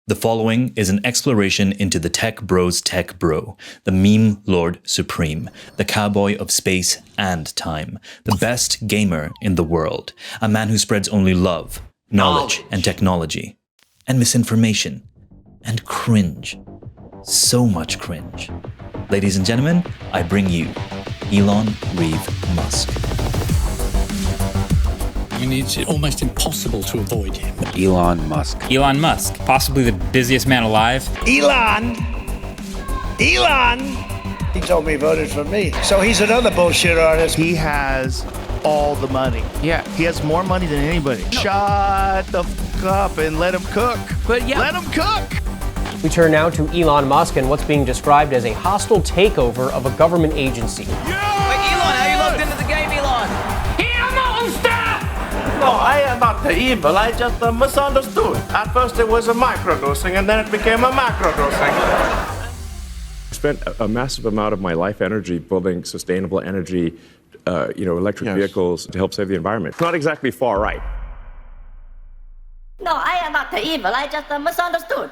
The following is an exploration into the tech bro's tech bro, the meme lord supreme, the cowboy of space and time, the best gamer in the world, a man who spreads only love, knowledge and technology, and misinformation, and cringe. So much cringe. Ladies and gentlemen, I bring you Elon Musk. It's almost impossible to avoid him. Elon Musk. Elon Musk, possibly the busiest man alive. Elon! He told me he voted for me. So he's another bullshit artist. He has all the money. Yeah. He has more money than anybody. No. Shut the fuck up and let him cook. But yeah. Let him cook! We turn now to Elon Musk and what's being described as a hostile takeover of a government agency. Yeah! Wait, Elon, how you logged into the game, Elon? No, I am not the evil, I just misunderstood. At first it was a microdosing and then it became a macrodosing. I spent a massive amount of my life energy building sustainable energy, electric vehicles to help save the environment. It's not exactly far right. No, I am not the evil, I just misunderstood.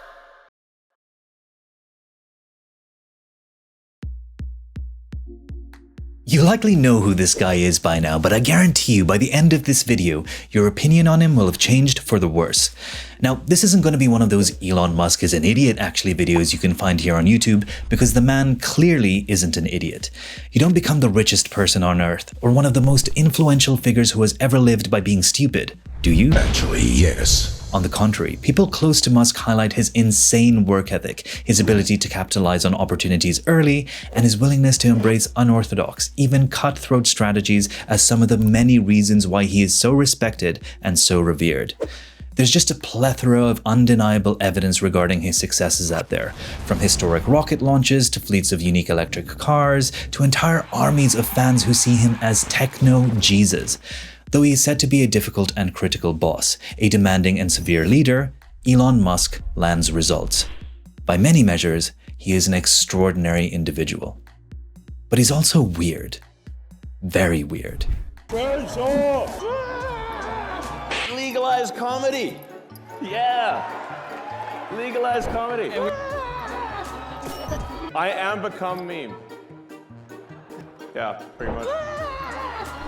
You likely know who this guy is by now, but I guarantee you by the end of this video, your opinion on him will have changed for the worse. Now, this isn't going to be one of those Elon Musk is an idiot actually videos you can find here on YouTube, because the man clearly isn't an idiot. You don't become the richest person on earth, or one of the most influential figures who has ever lived by being stupid, do you? Actually, yes. On the contrary, people close to Musk highlight his insane work ethic, his ability to capitalize on opportunities early, and his willingness to embrace unorthodox, even cutthroat strategies as some of the many reasons why he is so respected and so revered. There's just a plethora of undeniable evidence regarding his successes out there, from historic rocket launches to fleets of unique electric cars to entire armies of fans who see him as techno-Jesus. Though he is said to be a difficult and critical boss, a demanding and severe leader, Elon Musk lands results. By many measures, he is an extraordinary individual. But he's also weird. Very weird. Legalize comedy. Yeah. Legalize comedy. I am become meme. Yeah, pretty much.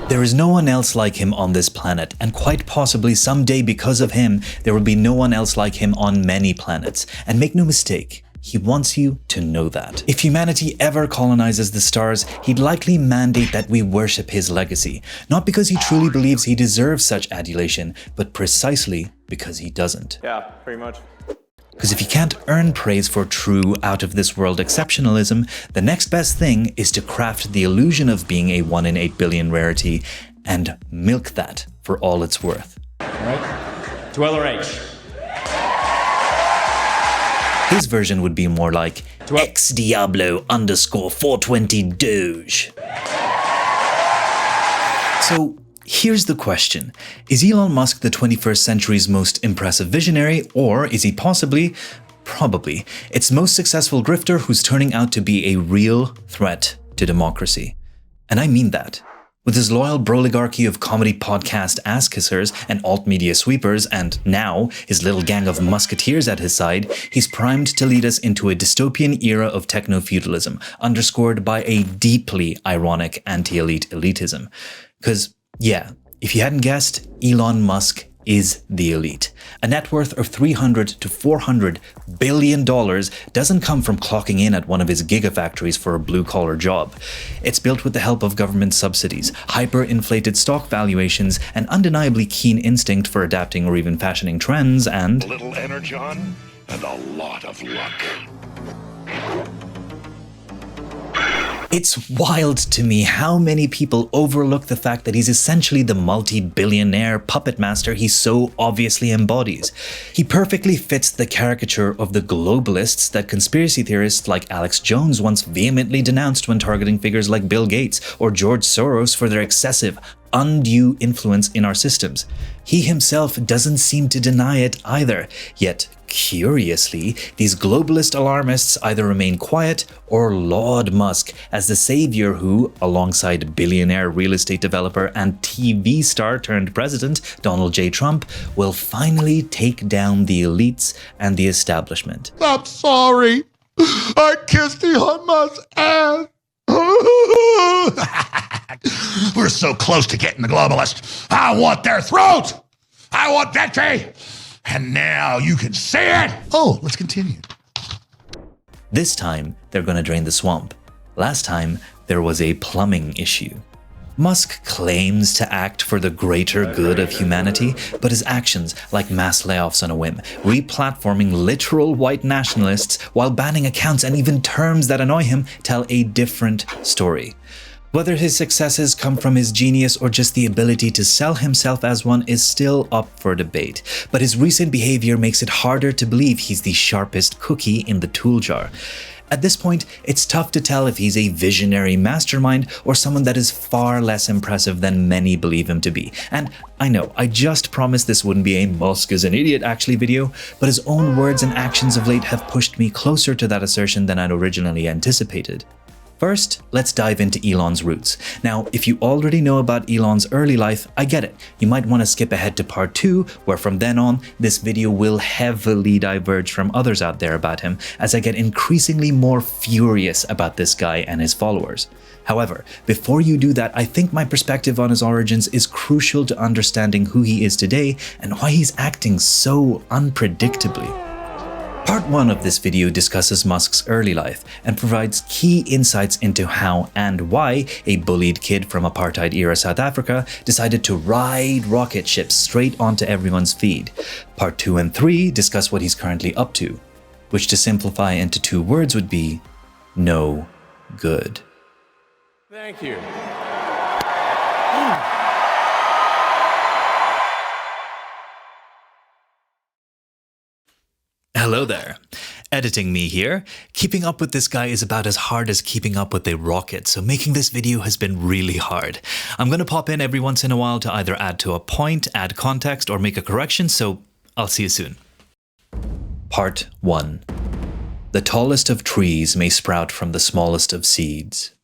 There is no one else like him on this planet, and quite possibly someday because of him, there will be no one else like him on many planets. And make no mistake, he wants you to know that. If humanity ever colonizes the stars, he'd likely mandate that we worship his legacy, not because he truly believes he deserves such adulation, but precisely because he doesn't. Yeah, pretty much. Because if you can't earn praise for true, out-of-this-world exceptionalism, the next best thing is to craft the illusion of being a 1 in 8 billion rarity and milk that for all it's worth. Right? To LRH. His version would be more like XDiablo_420 Doge. So, here's the question. Is Elon Musk the 21st century's most impressive visionary, or is he probably, its most successful grifter who's turning out to be a real threat to democracy? And I mean that. With his loyal broligarchy of comedy podcast ass-kissers and alt-media sweepers, and now his little gang of musketeers at his side, he's primed to lead us into a dystopian era of techno-feudalism, underscored by a deeply ironic anti-elite elitism. 'Cause yeah, if you hadn't guessed, Elon Musk is the elite. A net worth of $300 to $400 billion doesn't come from clocking in at one of his gigafactories for a blue-collar job. It's built with the help of government subsidies, hyper-inflated stock valuations, an undeniably keen instinct for adapting or even fashioning trends, and a little energon and a lot of luck. It's wild to me how many people overlook the fact that he's essentially the multi-billionaire puppet master he so obviously embodies. He perfectly fits the caricature of the globalists that conspiracy theorists like Alex Jones once vehemently denounced when targeting figures like Bill Gates or George Soros for their excessive, undue influence in our systems. He himself doesn't seem to deny it either, yet curiously, these globalist alarmists either remain quiet or laud Musk as the savior who, alongside billionaire real estate developer and TV star turned president Donald J. Trump, will finally take down the elites and the establishment. I'm sorry. I kissed Elon Musk's ass. We're so close to getting the globalists. I want their throat. I want victory. And now you can see it. Oh, let's continue. This time, they're going to drain the swamp. Last time, there was a plumbing issue. Musk claims to act for the greater good of humanity, but his actions, like mass layoffs on a whim, replatforming literal white nationalists while banning accounts and even terms that annoy him, tell a different story. Whether his successes come from his genius or just the ability to sell himself as one is still up for debate, but his recent behavior makes it harder to believe he's the sharpest cookie in the tool jar. At this point, it's tough to tell if he's a visionary mastermind or someone that is far less impressive than many believe him to be. And I know, I just promised this wouldn't be a Musk is an idiot actually video, but his own words and actions of late have pushed me closer to that assertion than I'd originally anticipated. First, let's dive into Elon's roots. Now, if you already know about Elon's early life, I get it. You might want to skip ahead to part 2, where from then on, this video will heavily diverge from others out there about him, as I get increasingly more furious about this guy and his followers. However, before you do that, I think my perspective on his origins is crucial to understanding who he is today and why he's acting so unpredictably. Part 1 of this video discusses Musk's early life and provides key insights into how and why a bullied kid from apartheid-era South Africa decided to ride rocket ships straight onto everyone's feed. Part 2 and 3 discuss what he's currently up to, which to simplify into 2 words would be no good. Thank you. Hello there. Editing me here. Keeping up with this guy is about as hard as keeping up with a rocket, so making this video has been really hard. I'm going to pop in every once in a while to either add to a point, add context, or make a correction, so I'll see you soon. Part 1. The tallest of trees may sprout from the smallest of seeds.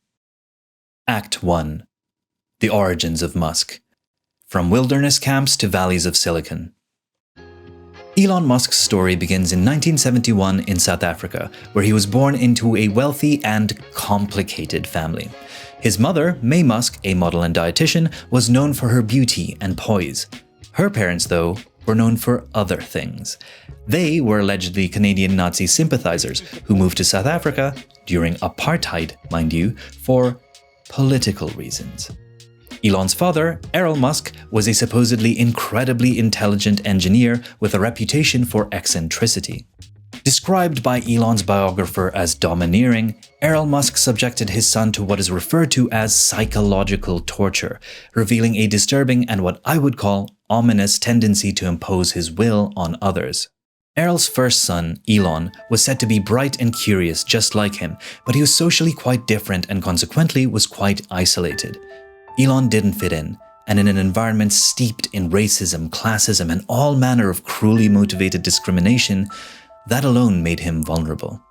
Act 1. The Origins of Musk. From wilderness camps to valleys of silicon. Elon Musk's story begins in 1971 in South Africa, where he was born into a wealthy and complicated family. His mother, Mae Musk, a model and dietitian, was known for her beauty and poise. Her parents, though, were known for other things. They were allegedly Canadian Nazi sympathizers who moved to South Africa, during apartheid, mind you, for political reasons. Elon's father, Errol Musk, was a supposedly incredibly intelligent engineer with a reputation for eccentricity. Described by Elon's biographer as domineering, Errol Musk subjected his son to what is referred to as psychological torture, revealing a disturbing and what I would call ominous tendency to impose his will on others. Errol's first son, Elon, was said to be bright and curious just like him, but he was socially quite different and consequently was quite isolated. Elon didn't fit in, and in an environment steeped in racism, classism, and all manner of cruelly motivated discrimination, that alone made him vulnerable.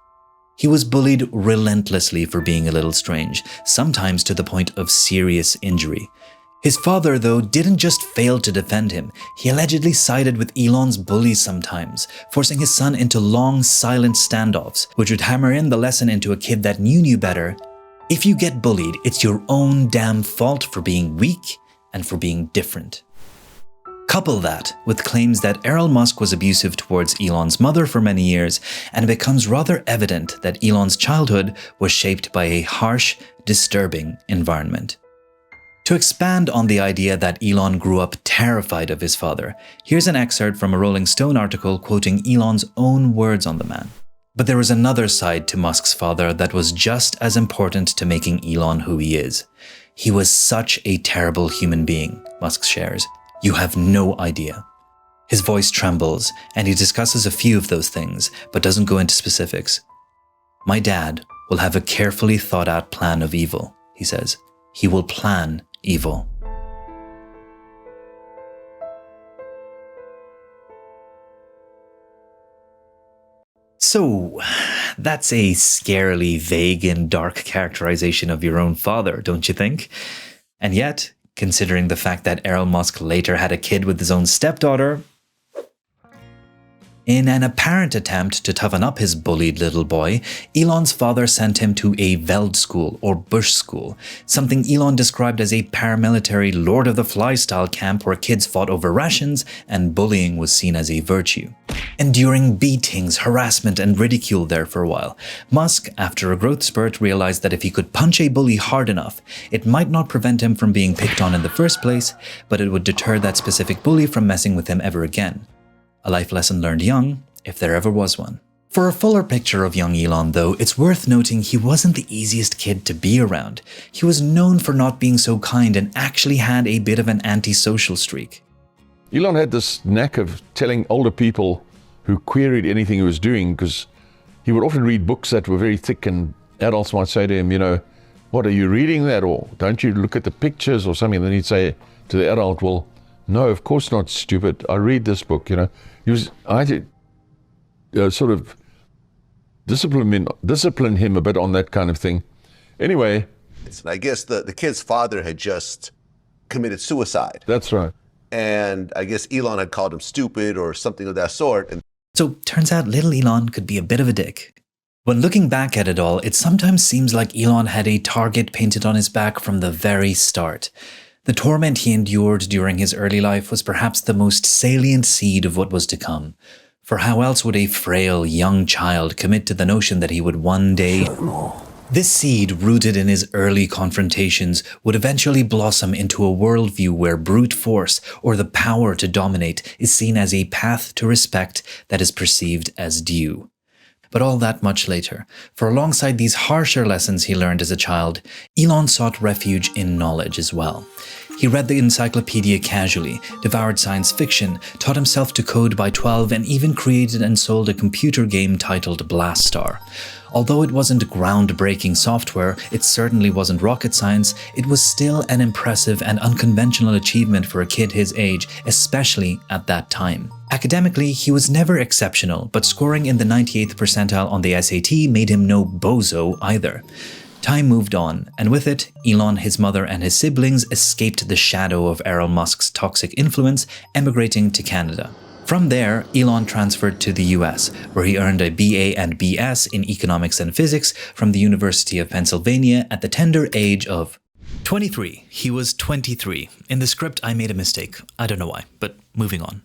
He was bullied relentlessly for being a little strange, sometimes to the point of serious injury. His father, though, didn't just fail to defend him, he allegedly sided with Elon's bullies sometimes, forcing his son into long, silent standoffs, which would hammer in the lesson into a kid that knew better. If you get bullied, it's your own damn fault for being weak and for being different. Couple that with claims that Errol Musk was abusive towards Elon's mother for many years, and it becomes rather evident that Elon's childhood was shaped by a harsh, disturbing environment. To expand on the idea that Elon grew up terrified of his father, here's an excerpt from a Rolling Stone article quoting Elon's own words on the man. But there was another side to Musk's father that was just as important to making Elon who he is. He was such a terrible human being, Musk shares. You have no idea. His voice trembles, and he discusses a few of those things, but doesn't go into specifics. My dad will have a carefully thought out plan of evil, he says. He will plan evil. So, that's a scarily vague and dark characterization of your own father, don't you think? And yet, considering the fact that Elon Musk later had a kid with his own stepdaughter, in an apparent attempt to toughen up his bullied little boy, Elon's father sent him to a Veld school or Bush school, something Elon described as a paramilitary Lord of the Flies style camp where kids fought over rations and bullying was seen as a virtue. Enduring beatings, harassment, and ridicule there for a while, Musk, after a growth spurt, realized that if he could punch a bully hard enough, it might not prevent him from being picked on in the first place, but it would deter that specific bully from messing with him ever again. A life lesson learned young, if there ever was one. For a fuller picture of young Elon, though, it's worth noting he wasn't the easiest kid to be around. He was known for not being so kind and actually had a bit of an antisocial streak. Elon had this knack of telling older people who queried anything he was doing, because he would often read books that were very thick, and adults might say to him, you know, what, are you reading that, or don't you look at the pictures or something? And then he'd say to the adult, well, no, of course not, stupid. I read this book, you know. I had to sort of discipline him a bit on that kind of thing. Anyway. I guess the kid's father had just committed suicide. That's right. And I guess Elon had called him stupid or something of that sort. And so turns out little Elon could be a bit of a dick. When looking back at it all, it sometimes seems like Elon had a target painted on his back from the very start. The torment he endured during his early life was perhaps the most salient seed of what was to come. For how else would a frail young child commit to the notion that he would one day... This seed, rooted in his early confrontations, would eventually blossom into a worldview where brute force, or the power to dominate, is seen as a path to respect that is perceived as due. But all that much later, for alongside these harsher lessons he learned as a child, Elon sought refuge in knowledge as well. He read the encyclopedia casually, devoured science fiction, taught himself to code by 12, and even created and sold a computer game titled Blastar. Although it wasn't groundbreaking software, it certainly wasn't rocket science, it was still an impressive and unconventional achievement for a kid his age, especially at that time. Academically, he was never exceptional, but scoring in the 98th percentile on the SAT made him no bozo either. Time moved on, and with it, Elon, his mother, and his siblings escaped the shadow of Elon Musk's toxic influence, emigrating to Canada. From there, Elon transferred to the US, where he earned a BA and BS in economics and physics from the University of Pennsylvania at the tender age of 23. He was 23. In the script, I made a mistake. I don't know why, but moving on.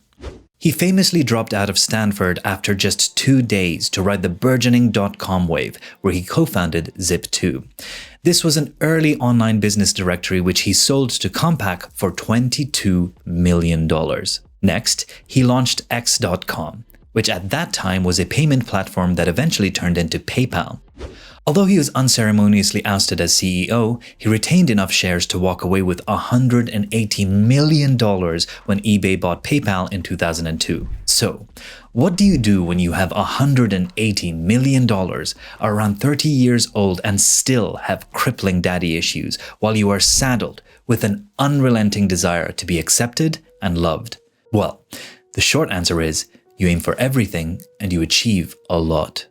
He famously dropped out of Stanford after just 2 days to ride the burgeoning .com wave, where he co-founded Zip2. This was an early online business directory which he sold to Compaq for $22 million. Next, he launched X.com, which at that time was a payment platform that eventually turned into PayPal. Although he was unceremoniously ousted as CEO, he retained enough shares to walk away with $180 million when eBay bought PayPal in 2002. So, what do you do when you have $180 million, are around 30 years old, and still have crippling daddy issues, while you are saddled with an unrelenting desire to be accepted and loved? Well, the short answer is, you aim for everything and you achieve a lot.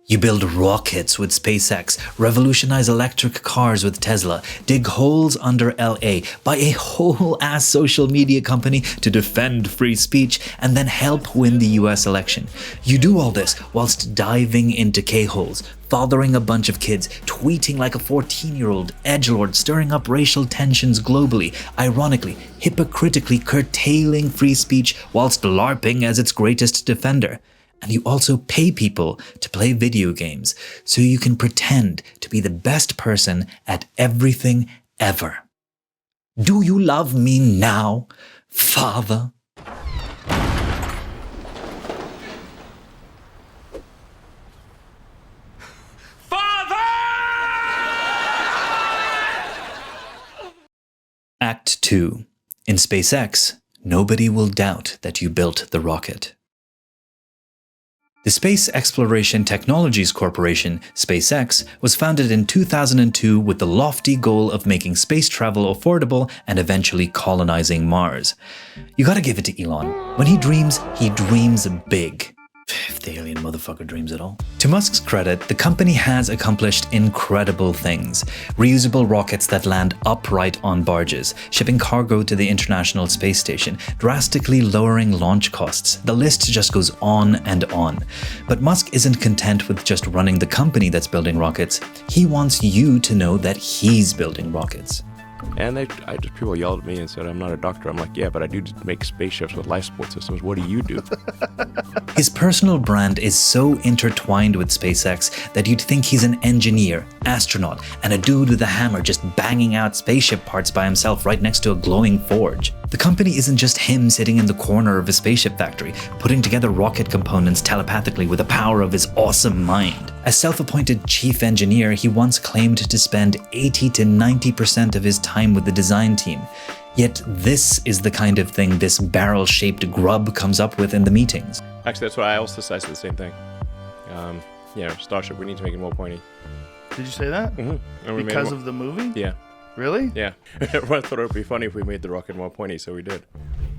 You build rockets with SpaceX, revolutionize electric cars with Tesla, dig holes under LA, buy a whole-ass social media company to defend free speech, and then help win the US election. You do all this whilst diving into K-holes, fathering a bunch of kids, tweeting like a 14-year-old edgelord, stirring up racial tensions globally, ironically, hypocritically curtailing free speech whilst LARPing as its greatest defender. And you also pay people to play video games so you can pretend to be the best person at everything ever. Do you love me now, Father? Act 2. In SpaceX, nobody will doubt that you built the rocket. The Space Exploration Technologies Corporation, SpaceX, was founded in 2002 with the lofty goal of making space travel affordable and eventually colonizing Mars. You gotta give it to Elon. When he dreams big. If the alien motherfucker dreams at all. To Musk's credit, the company has accomplished incredible things. Reusable rockets that land upright on barges, shipping cargo to the International Space Station, drastically lowering launch costs. The list just goes on and on. But Musk isn't content with just running the company that's building rockets. He wants you to know that he's building rockets. And people yelled at me and said, I'm not a doctor. I'm like, yeah, but I do make spaceships with life support systems. What do you do? His personal brand is so intertwined with SpaceX that you'd think he's an engineer, astronaut, and a dude with a hammer just banging out spaceship parts by himself right next to a glowing forge. The company isn't just him sitting in the corner of a spaceship factory, putting together rocket components telepathically with the power of his awesome mind. As self-appointed chief engineer, he once claimed to spend 80 to 90% of his time with the design team. Yet this is the kind of thing this barrel-shaped grub comes up with in the meetings. Actually, that's what I also said the same thing. Starship, we need to make it more pointy. Did you say that? Mm-hmm. Because of the movie? Yeah. Really? Yeah. Everyone thought it would be funny if we made the rocket more pointy, so we did.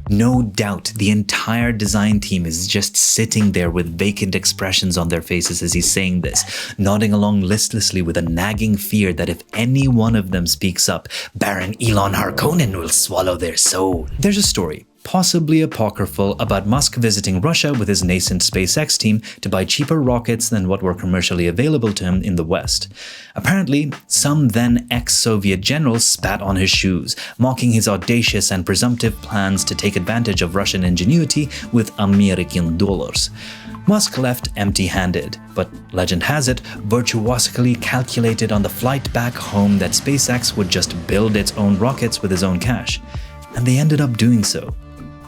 No doubt, the entire design team is just sitting there with vacant expressions on their faces as he's saying this, nodding along listlessly with a nagging fear that if any one of them speaks up, Baron Elon Harkonnen will swallow their soul. There's a story, possibly apocryphal, about Musk visiting Russia with his nascent SpaceX team to buy cheaper rockets than what were commercially available to him in the West. Apparently, some then ex-Soviet generals spat on his shoes, mocking his audacious and presumptive plans to take advantage of Russian ingenuity with American dollars. Musk left empty-handed, but legend has it, virtuosically calculated on the flight back home that SpaceX would just build its own rockets with his own cash. And they ended up doing so.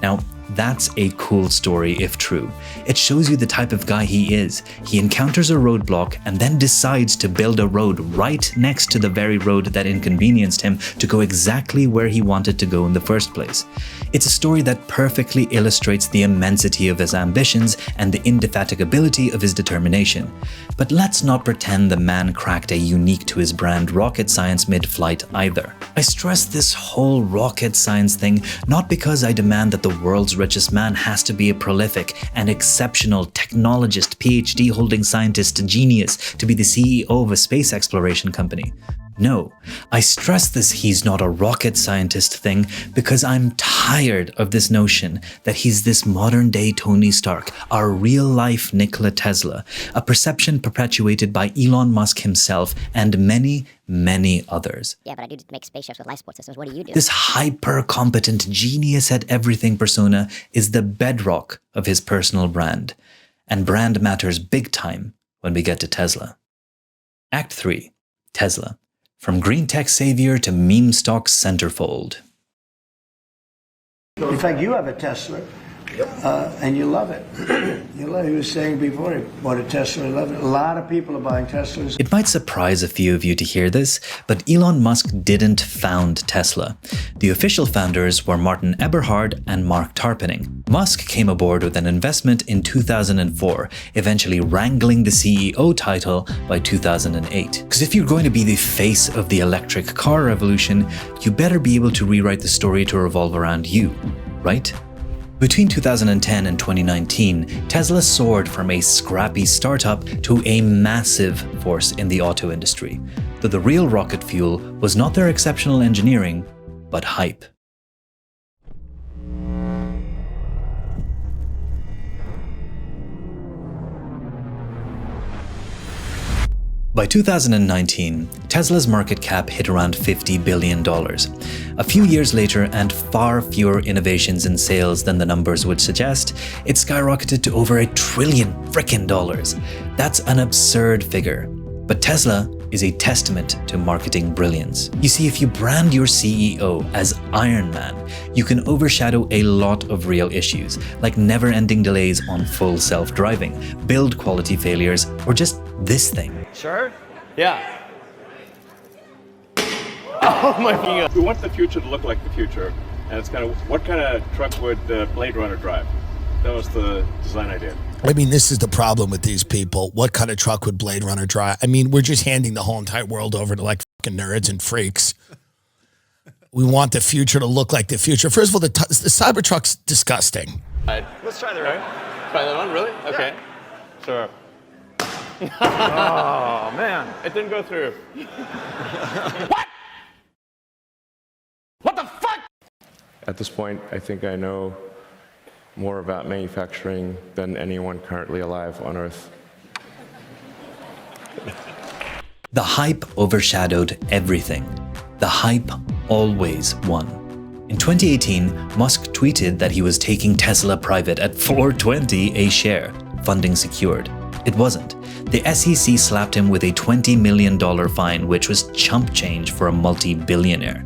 Now, that's a cool story if true. It shows you the type of guy he is. He encounters a roadblock and then decides to build a road right next to the very road that inconvenienced him to go exactly where he wanted to go in the first place. It's a story that perfectly illustrates the immensity of his ambitions and the indefatigability of his determination. But let's not pretend the man cracked a unique to his brand rocket science mid-flight either. I stress this whole rocket science thing not because I demand that the world's richest man has to be a prolific and exceptional technologist, PhD-holding scientist genius to be the CEO of a space exploration company. No, I stress this he's not a rocket scientist thing because I'm tired of this notion that he's this modern-day Tony Stark, our real-life Nikola Tesla, a perception perpetuated by Elon Musk himself and many, many others. Yeah, but I do make spaceships with life support systems. What do you do? This hyper-competent genius at everything persona is the bedrock of his personal brand. And brand matters big time when we get to Tesla. Act 3. Tesla. From GreenTech savior to Memestock centerfold. In fact, you have a Tesla, and you love it. You love it. He was saying before he bought a Tesla, he loved it. A lot of people are buying Teslas. It might surprise a few of you to hear this, but Elon Musk didn't found Tesla. The official founders were Martin Eberhard and Mark Tarpenning. Musk came aboard with an investment in 2004, eventually wrangling the CEO title by 2008. Because if you're going to be the face of the electric car revolution, you better be able to rewrite the story to revolve around you, right? Between 2010 and 2019, Tesla soared from a scrappy startup to a massive force in the auto industry, though the real rocket fuel was not their exceptional engineering, but hype. By 2019, Tesla's market cap hit around $50 billion. A few years later, and far fewer innovations in sales than the numbers would suggest, it skyrocketed to over $1 trillion frickin' dollars. That's an absurd figure. But Tesla is a testament to marketing brilliance. You see, if you brand your CEO as Iron Man, you can overshadow a lot of real issues, like never-ending delays on full self-driving, build quality failures, or just this thing. Sure? Yeah. Oh my God. We want the future to look like the future, and it's kind of, what kind of truck would Blade Runner drive? That was the design idea. I mean, this is the problem with these people. What kind of truck would Blade Runner drive? I mean, we're just handing the whole entire world over to like fucking nerds and freaks. We want the future to look like the future. First of all, the Cybertruck's disgusting. Let's try the right. Try that one, really? Okay. Sure. Oh, man. It didn't go through. What? What the fuck? At this point, I think I know more about manufacturing than anyone currently alive on Earth. The hype overshadowed everything. The hype always won. In 2018, Musk tweeted that he was taking Tesla private at $4.20 a share, funding secured. It wasn't. The SEC slapped him with a $20 million fine, which was chump change for a multi-billionaire.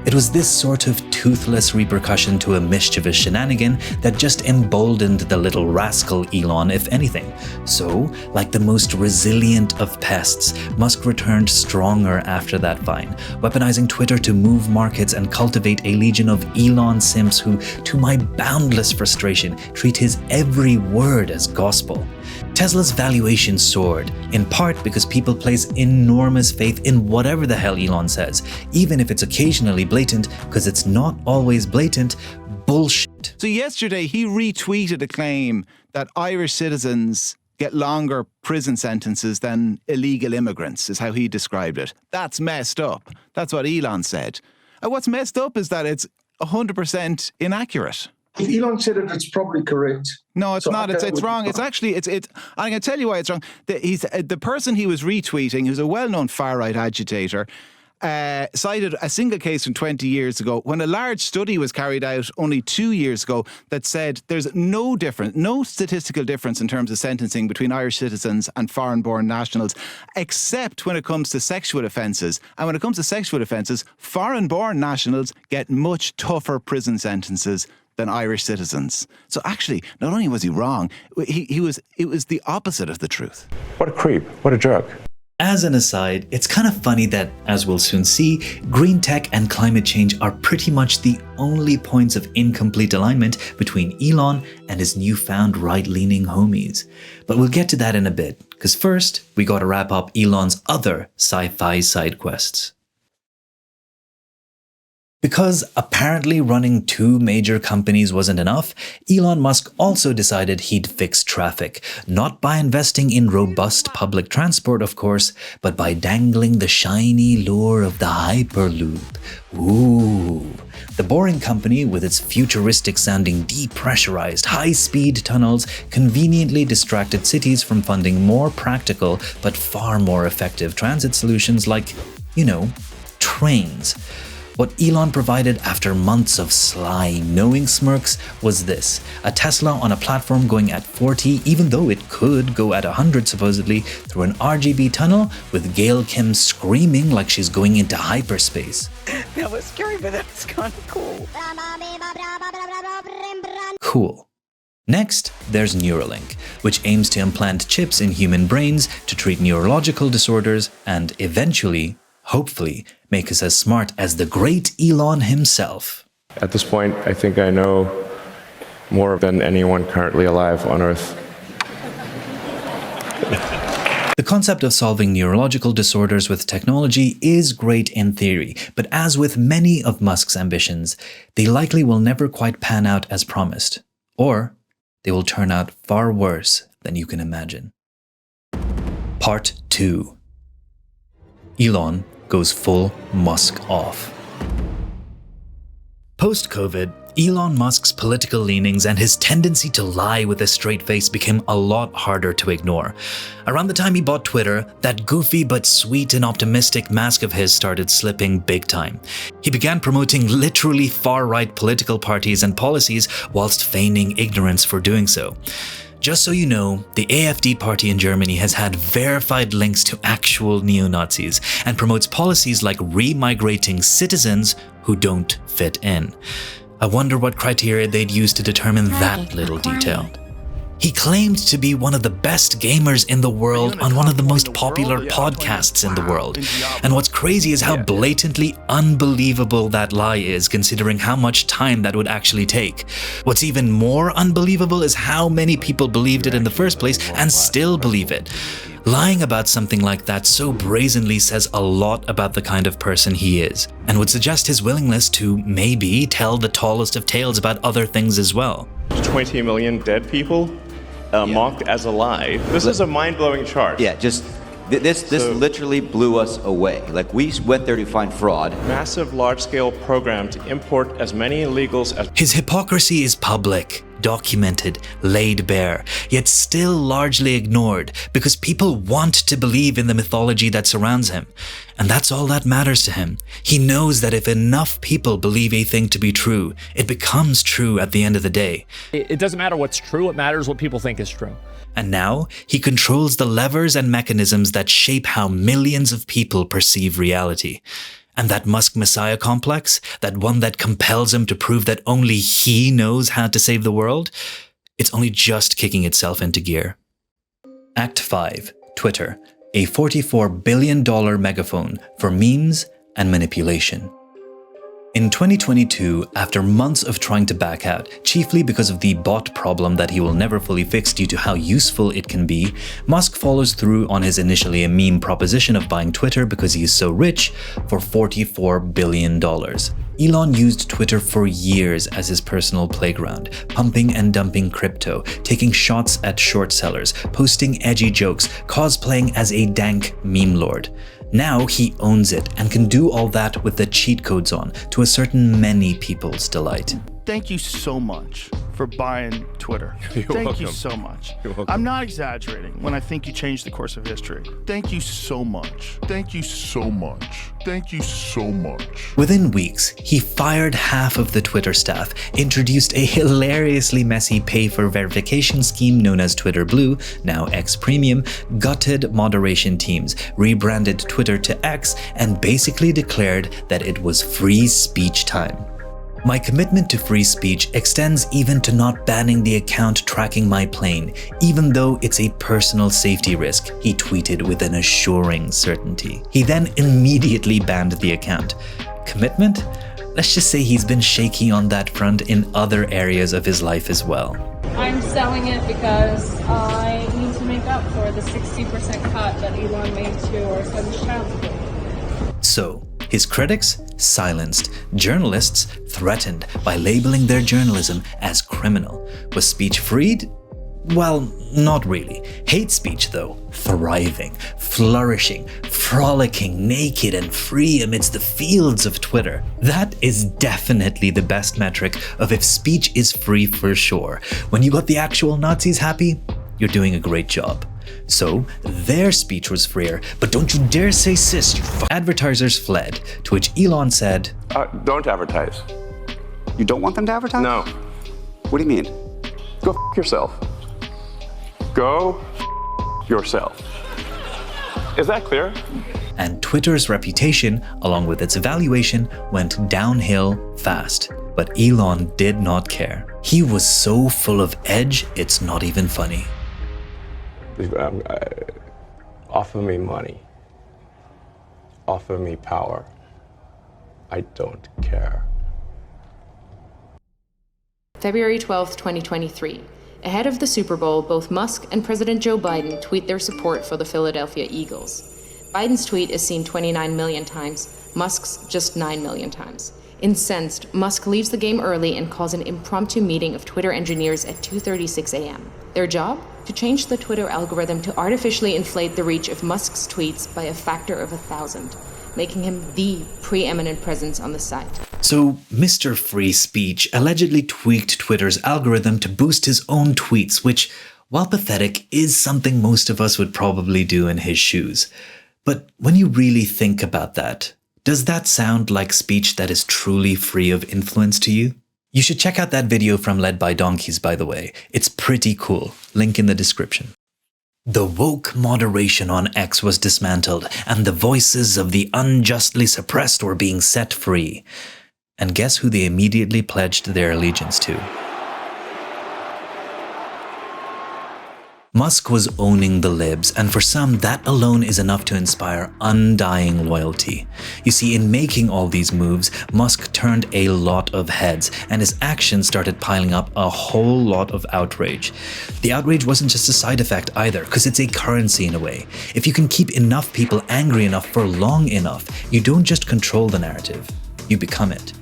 It was this sort of toothless repercussion to a mischievous shenanigan that just emboldened the little rascal Elon, if anything. So, like the most resilient of pests, Musk returned stronger after that fine, weaponizing Twitter to move markets and cultivate a legion of Elon simps who, to my boundless frustration, treat his every word as gospel. Tesla's valuation soared, in part because people place enormous faith in whatever the hell Elon says, even if it's occasionally blatant, because it's not always blatant, bullshit. So yesterday he retweeted a claim that Irish citizens get longer prison sentences than illegal immigrants, is how he described it. That's messed up. That's what Elon said. And what's messed up is that it's 100% inaccurate. If Elon said it, it's probably correct. No, it's not. It's wrong. It's actually, it's. I'm going to tell you why it's wrong. The person he was retweeting, who's a well-known far-right agitator, cited a single case from 20 years ago when a large study was carried out only 2 years ago that said there's no statistical difference in terms of sentencing between Irish citizens and foreign-born nationals, except when it comes to sexual offences. And when it comes to sexual offences, foreign-born nationals get much tougher prison sentences than Irish citizens. So actually, not only was he wrong, it was the opposite of the truth. What a creep. What a jerk. As an aside, it's kind of funny that, as we'll soon see, GreenTech and climate change are pretty much the only points of incomplete alignment between Elon and his newfound right-leaning homies. But we'll get to that in a bit, because first, we gotta wrap up Elon's other sci-fi side quests. Because apparently running 2 major companies wasn't enough, Elon Musk also decided he'd fix traffic, not by investing in robust public transport, of course, but by dangling the shiny lure of the Hyperloop. Ooh. The boring company, with its futuristic-sounding depressurized high-speed tunnels, conveniently distracted cities from funding more practical but far more effective transit solutions like, trains. What Elon provided after months of sly, knowing smirks was this: a Tesla on a platform going at 40, even though it could go at 100 supposedly, through an RGB tunnel with Gail Kim screaming like she's going into hyperspace. That was scary, but that was kind of cool. Cool. Next, there's Neuralink, which aims to implant chips in human brains to treat neurological disorders and eventually, hopefully, make us as smart as the great Elon himself. At this point, I think I know more than anyone currently alive on Earth. The concept of solving neurological disorders with technology is great in theory, but as with many of Musk's ambitions, they likely will never quite pan out as promised. Or they will turn out far worse than you can imagine. Part 2. Elon goes full Musk off. Post-COVID, Elon Musk's political leanings and his tendency to lie with a straight face became a lot harder to ignore. Around the time he bought Twitter, that goofy but sweet and optimistic mask of his started slipping big time. He began promoting literally far-right political parties and policies whilst feigning ignorance for doing so. Just so you know, the AfD party in Germany has had verified links to actual neo-Nazis and promotes policies like re-migrating citizens who don't fit in. I wonder what criteria they'd use to determine that little detail. He claimed to be one of the best gamers in the world on one of the most popular podcasts in the world. And what's crazy is how blatantly unbelievable that lie is, considering how much time that would actually take. What's even more unbelievable is how many people believed it in the first place and still believe it. Lying about something like that so brazenly says a lot about the kind of person he is, and would suggest his willingness to maybe tell the tallest of tales about other things as well. 20 million dead people? mocked as alive. This is a mind-blowing chart. Yeah, just this literally blew us away. Like, we went there to find fraud. Massive, large-scale program to import as many illegals as... His hypocrisy is public, documented, laid bare, yet still largely ignored because people want to believe in the mythology that surrounds him. And that's all that matters to him. He knows that if enough people believe a thing to be true, it becomes true at the end of the day. It doesn't matter what's true, it matters what people think is true. And now, he controls the levers and mechanisms that shape how millions of people perceive reality. And that Musk Messiah complex, that one that compels him to prove that only he knows how to save the world, it's only just kicking itself into gear. Act 5. Twitter, a $44 billion megaphone for memes and manipulation. In 2022, after months of trying to back out, chiefly because of the bot problem that he will never fully fix due to how useful it can be, Musk follows through on his initially a meme proposition of buying Twitter because he is so rich for $44 billion. Elon used Twitter for years as his personal playground, pumping and dumping crypto, taking shots at short sellers, posting edgy jokes, cosplaying as a dank meme lord. Now he owns it and can do all that with the cheat codes on, to a certain many people's delight. Thank you so much for buying Twitter. Thank you so much. I'm not exaggerating when I think you changed the course of history. Thank you so much. Thank you so much. Thank you so much. Within weeks, he fired half of the Twitter staff, introduced a hilariously messy pay-for-verification scheme known as Twitter Blue, now X Premium, gutted moderation teams, rebranded Twitter to X, and basically declared that it was free speech time. My commitment to free speech extends even to not banning the account tracking my plane, even though it's a personal safety risk, he tweeted with an assuring certainty. He then immediately banned the account. Commitment? Let's just say he's been shaky on that front in other areas of his life as well. I'm selling it because I need to make up for the 60% cut that Elon made to our son's child support. So, his critics silenced, journalists threatened by labeling their journalism as criminal. Was speech freed? Well, not really. Hate speech, though, thriving, flourishing, frolicking, naked and free amidst the fields of Twitter. That is definitely the best metric of if speech is free for sure. When you got the actual Nazis happy, you're doing a great job. So, their speech was freer, but don't you dare say cis, you Advertisers fled, to which Elon said, Don't advertise. You don't want them to advertise? No. What do you mean? Go yourself. Go yourself. Is that clear? And Twitter's reputation, along with its evaluation, went downhill fast. But Elon did not care. He was so full of edge, it's not even funny. Offer me money. Offer me power. I don't care. February 12th, 2023. Ahead of the Super Bowl, both Musk and President Joe Biden tweet their support for the Philadelphia Eagles. Biden's tweet is seen 29 million times, Musk's just 9 million times. Incensed, Musk leaves the game early and calls an impromptu meeting of Twitter engineers at 2:36 a.m. Their job? To change the Twitter algorithm to artificially inflate the reach of Musk's tweets by a factor of 1,000, making him the preeminent presence on the site. So, Mr. Free Speech allegedly tweaked Twitter's algorithm to boost his own tweets, which, while pathetic, is something most of us would probably do in his shoes. But when you really think about that, does that sound like speech that is truly free of influence to you? You should check out that video from Led by Donkeys, by the way. It's pretty cool. Link in the description. The woke moderation on X was dismantled, and the voices of the unjustly suppressed were being set free. And guess who they immediately pledged their allegiance to? Musk was owning the libs, and for some, that alone is enough to inspire undying loyalty. You see, in making all these moves, Musk turned a lot of heads, and his actions started piling up a whole lot of outrage. The outrage wasn't just a side effect either, because it's a currency in a way. If you can keep enough people angry enough for long enough, you don't just control the narrative, you become it.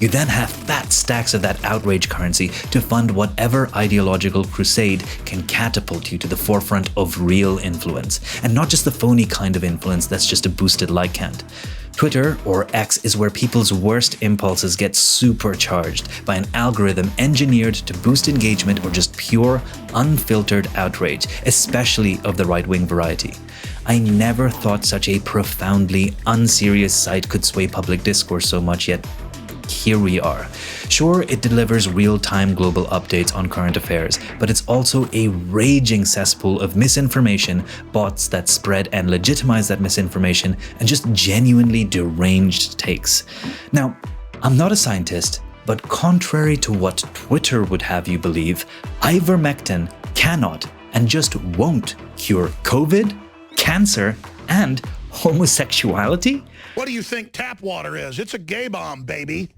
You then have fat stacks of that outrage currency to fund whatever ideological crusade can catapult you to the forefront of real influence, and not just the phony kind of influence that's just a boosted like count. Twitter, or X, is where people's worst impulses get supercharged by an algorithm engineered to boost engagement or just pure, unfiltered outrage, especially of the right-wing variety. I never thought such a profoundly unserious site could sway public discourse so much, yet here we are. Sure, it delivers real-time global updates on current affairs, but it's also a raging cesspool of misinformation, bots that spread and legitimize that misinformation, and just genuinely deranged takes. Now, I'm not a scientist, but contrary to what Twitter would have you believe, ivermectin cannot and just won't cure COVID, cancer, and homosexuality? What do you think tap water is? It's a gay bomb, baby.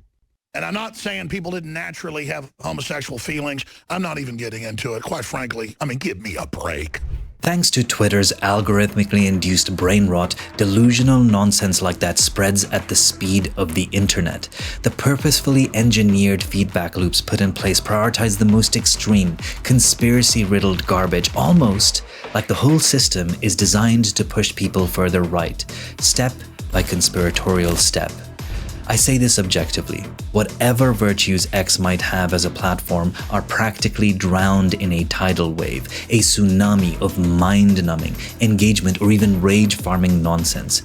And I'm not saying people didn't naturally have homosexual feelings. I'm not even getting into it, quite frankly. I mean, give me a break. Thanks to Twitter's algorithmically induced brain rot, delusional nonsense like that spreads at the speed of the internet. The purposefully engineered feedback loops put in place prioritize the most extreme, conspiracy-riddled garbage, almost like the whole system is designed to push people further right, step by conspiratorial step. I say this objectively. Whatever virtues X might have as a platform are practically drowned in a tidal wave, a tsunami of mind-numbing, engagement, or even rage-farming nonsense.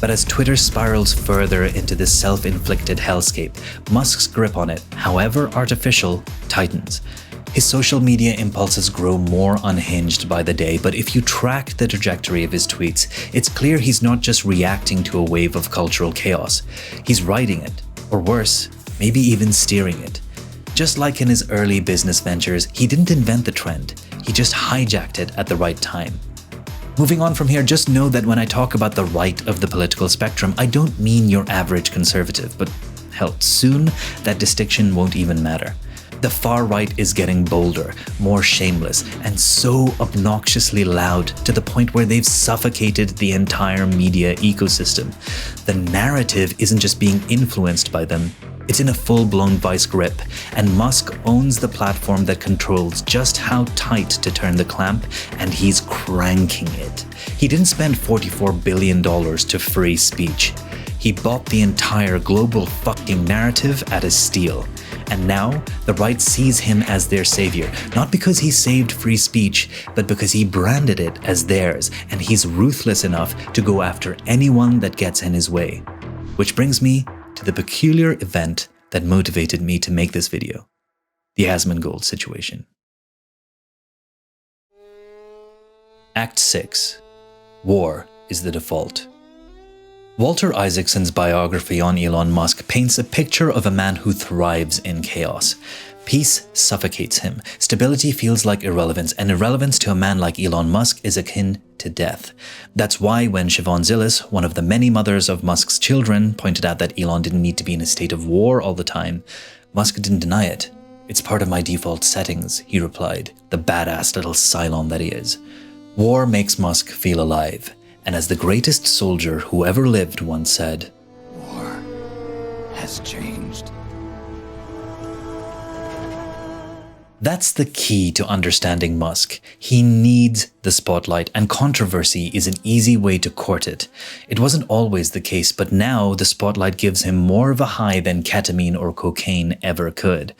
But as Twitter spirals further into this self-inflicted hellscape, Musk's grip on it, however artificial, tightens. His social media impulses grow more unhinged by the day, but if you track the trajectory of his tweets, it's clear he's not just reacting to a wave of cultural chaos. He's riding it, or worse, maybe even steering it. Just like in his early business ventures, he didn't invent the trend, he just hijacked it at the right time. Moving on from here, just know that when I talk about the right of the political spectrum, I don't mean your average conservative, but hell, soon that distinction won't even matter. The far right is getting bolder, more shameless, and so obnoxiously loud to the point where they've suffocated the entire media ecosystem. The narrative isn't just being influenced by them, it's in a full-blown vice grip, and Musk owns the platform that controls just how tight to turn the clamp, and he's cranking it. He didn't spend $44 billion to free speech. He bought the entire global fucking narrative at a steal. And now, the right sees him as their savior, not because he saved free speech, but because he branded it as theirs, and he's ruthless enough to go after anyone that gets in his way. Which brings me to the peculiar event that motivated me to make this video, the Asmongold situation. Act 6. War is the default. Walter Isaacson's biography on Elon Musk paints a picture of a man who thrives in chaos. Peace suffocates him, stability feels like irrelevance, and irrelevance to a man like Elon Musk is akin to death. That's why when Siobhan Zillis, one of the many mothers of Musk's children, pointed out that Elon didn't need to be in a state of war all the time, Musk didn't deny it. "It's part of my default settings," he replied, the badass little Cylon that he is. War makes Musk feel alive. And as the greatest soldier who ever lived once said, "War has changed." That's the key to understanding Musk. He needs the spotlight, and controversy is an easy way to court it. It wasn't always the case, but now the spotlight gives him more of a high than ketamine or cocaine ever could.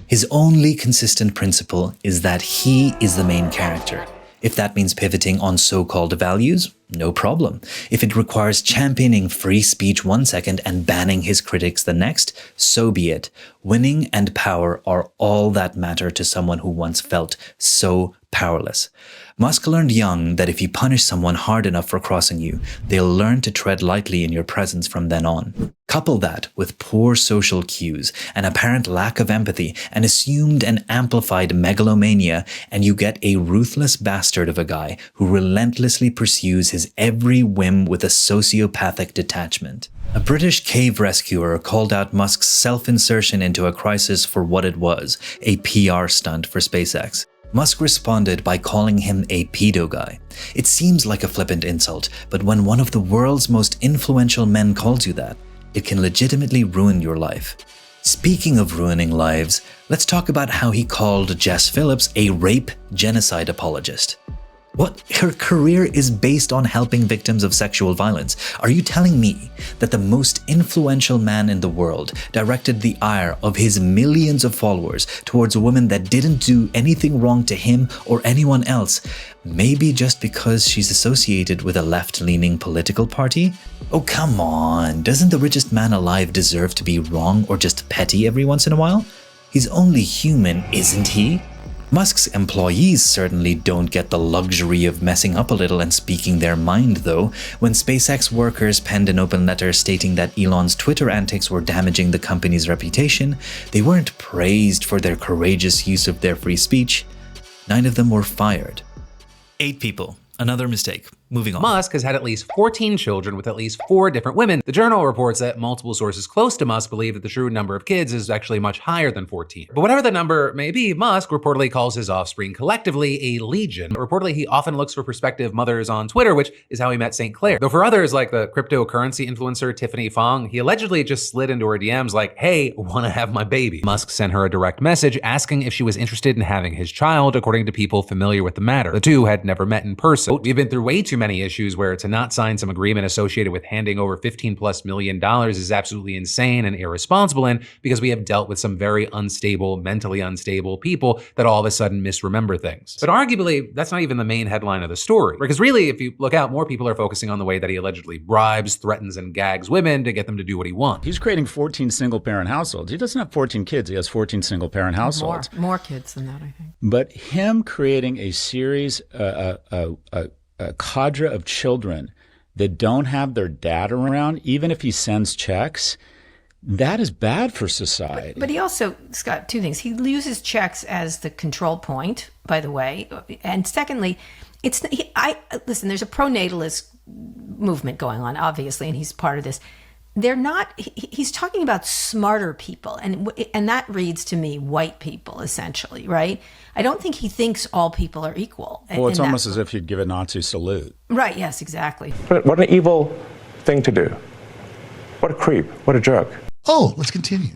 His only consistent principle is that he is the main character. If that means pivoting on so-called values, no problem. If it requires championing free speech one second and banning his critics the next, so be it. Winning and power are all that matter to someone who once felt so powerless. Musk learned young that if you punish someone hard enough for crossing you, they'll learn to tread lightly in your presence from then on. Couple that with poor social cues, an apparent lack of empathy, an assumed and amplified megalomania, and you get a ruthless bastard of a guy who relentlessly pursues his every whim with a sociopathic detachment. A British cave rescuer called out Musk's self-insertion into a crisis for what it was, a PR stunt for SpaceX. Musk responded by calling him a pedo guy. It seems like a flippant insult, but when one of the world's most influential men calls you that, it can legitimately ruin your life. Speaking of ruining lives, let's talk about how he called Jess Phillips a rape genocide apologist. What? Her career is based on helping victims of sexual violence. Are you telling me that the most influential man in the world directed the ire of his millions of followers towards a woman that didn't do anything wrong to him or anyone else, maybe just because she's associated with a left-leaning political party? Oh, come on. Doesn't the richest man alive deserve to be wrong or just petty every once in a while? He's only human, isn't he? Musk's employees certainly don't get the luxury of messing up a little and speaking their mind, though. When SpaceX workers penned an open letter stating that Elon's Twitter antics were damaging the company's reputation, they weren't praised for their courageous use of their free speech. 9 of them were fired. 8 people. Another mistake. Moving on. Musk has had at least 14 children with at least 4 different women. The journal reports that multiple sources close to Musk believe that the true number of kids is actually much higher than 14. But whatever the number may be, Musk reportedly calls his offspring collectively a legion. Reportedly, he often looks for prospective mothers on Twitter, which is how he met St. Clair. Though for others, like the cryptocurrency influencer Tiffany Fong, he allegedly just slid into her DMs like, hey, wanna have my baby? Musk sent her a direct message asking if she was interested in having his child, according to people familiar with the matter. The two had never met in person. We've been through way too many issues where to not sign some agreement associated with handing over $15+ million is absolutely insane and irresponsible, and because we have dealt with some very unstable, mentally unstable people that all of a sudden misremember things. But arguably, that's not even the main headline of the story. Because really, if you look out, more people are focusing on the way that he allegedly bribes, threatens, and gags women to get them to do what he wants. He's creating 14 single-parent households. He doesn't have 14 kids, he has 14 single-parent households. More kids than that, I think. But him creating a series, a cadre of children that don't have their dad around, even if he sends checks, that is bad for society. But he also, Scott, 2 things. He uses checks as the control point, by the way. And secondly, listen, there's a pro-natalist movement going on, obviously, and he's part of this. They're not, he's talking about smarter people, and that reads to me white people, essentially, right? I don't think he thinks all people are equal. Well, it's almost as if you'd give a Nazi salute. Right, yes, exactly. What an evil thing to do. What a creep. What a jerk. Oh, let's continue.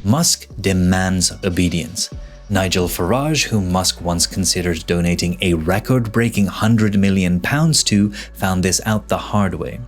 Musk demands obedience. Nigel Farage, whom Musk once considered donating a record-breaking £100 million to, found this out the hard way.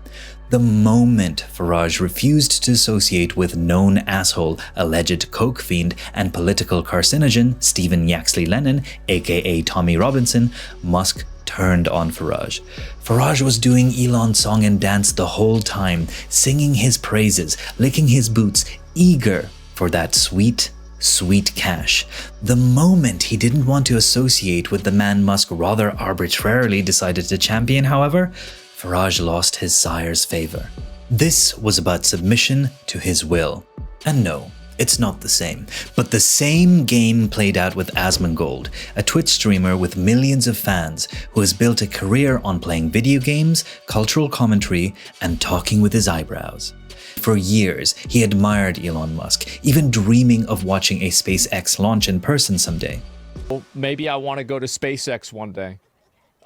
The moment Farage refused to associate with known asshole, alleged coke fiend, and political carcinogen Stephen Yaxley Lennon, aka Tommy Robinson, Musk turned on Farage. Farage was doing Elon's song and dance the whole time, singing his praises, licking his boots, eager for that sweet, sweet cash. The moment he didn't want to associate with the man Musk rather arbitrarily decided to champion, however, Farage lost his sire's favor. This was about submission to his will. And no, it's not the same. But the same game played out with Asmongold, a Twitch streamer with millions of fans who has built a career on playing video games, cultural commentary, and talking with his eyebrows. For years, he admired Elon Musk, even dreaming of watching a SpaceX launch in person someday. Well, maybe I want to go to SpaceX one day.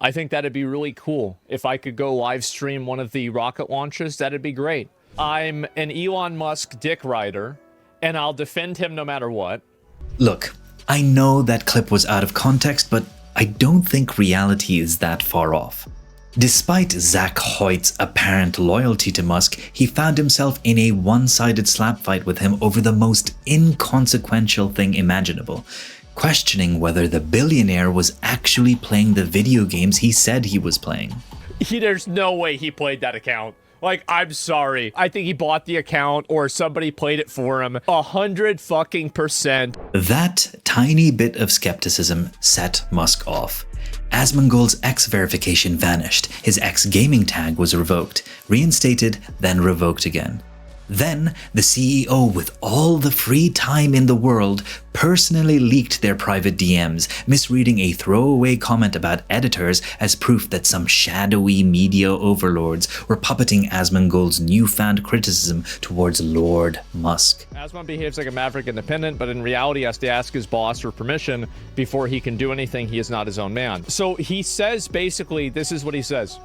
I think that'd be really cool. If I could go live stream one of the rocket launches, that'd be great. I'm an Elon Musk dick rider, and I'll defend him no matter what. Look, I know that clip was out of context, but I don't think reality is that far off. Despite Zach Hoyt's apparent loyalty to Musk, he found himself in a one-sided slap fight with him over the most inconsequential thing imaginable, questioning whether the billionaire was actually playing the video games he said he was playing. There's no way he played that account. Like, I'm sorry. I think he bought the account or somebody played it for him. 100%. That tiny bit of skepticism set Musk off. Asmongold's X verification vanished. His X gaming tag was revoked, reinstated, then revoked again. Then, the CEO with all the free time in the world personally leaked their private DMs, misreading a throwaway comment about editors as proof that some shadowy media overlords were puppeting Asmongold's newfound criticism towards Lord Musk. Asmon behaves like a maverick independent, but in reality has to ask his boss for permission before he can do anything. He is not his own man. So he says basically, this is what he says.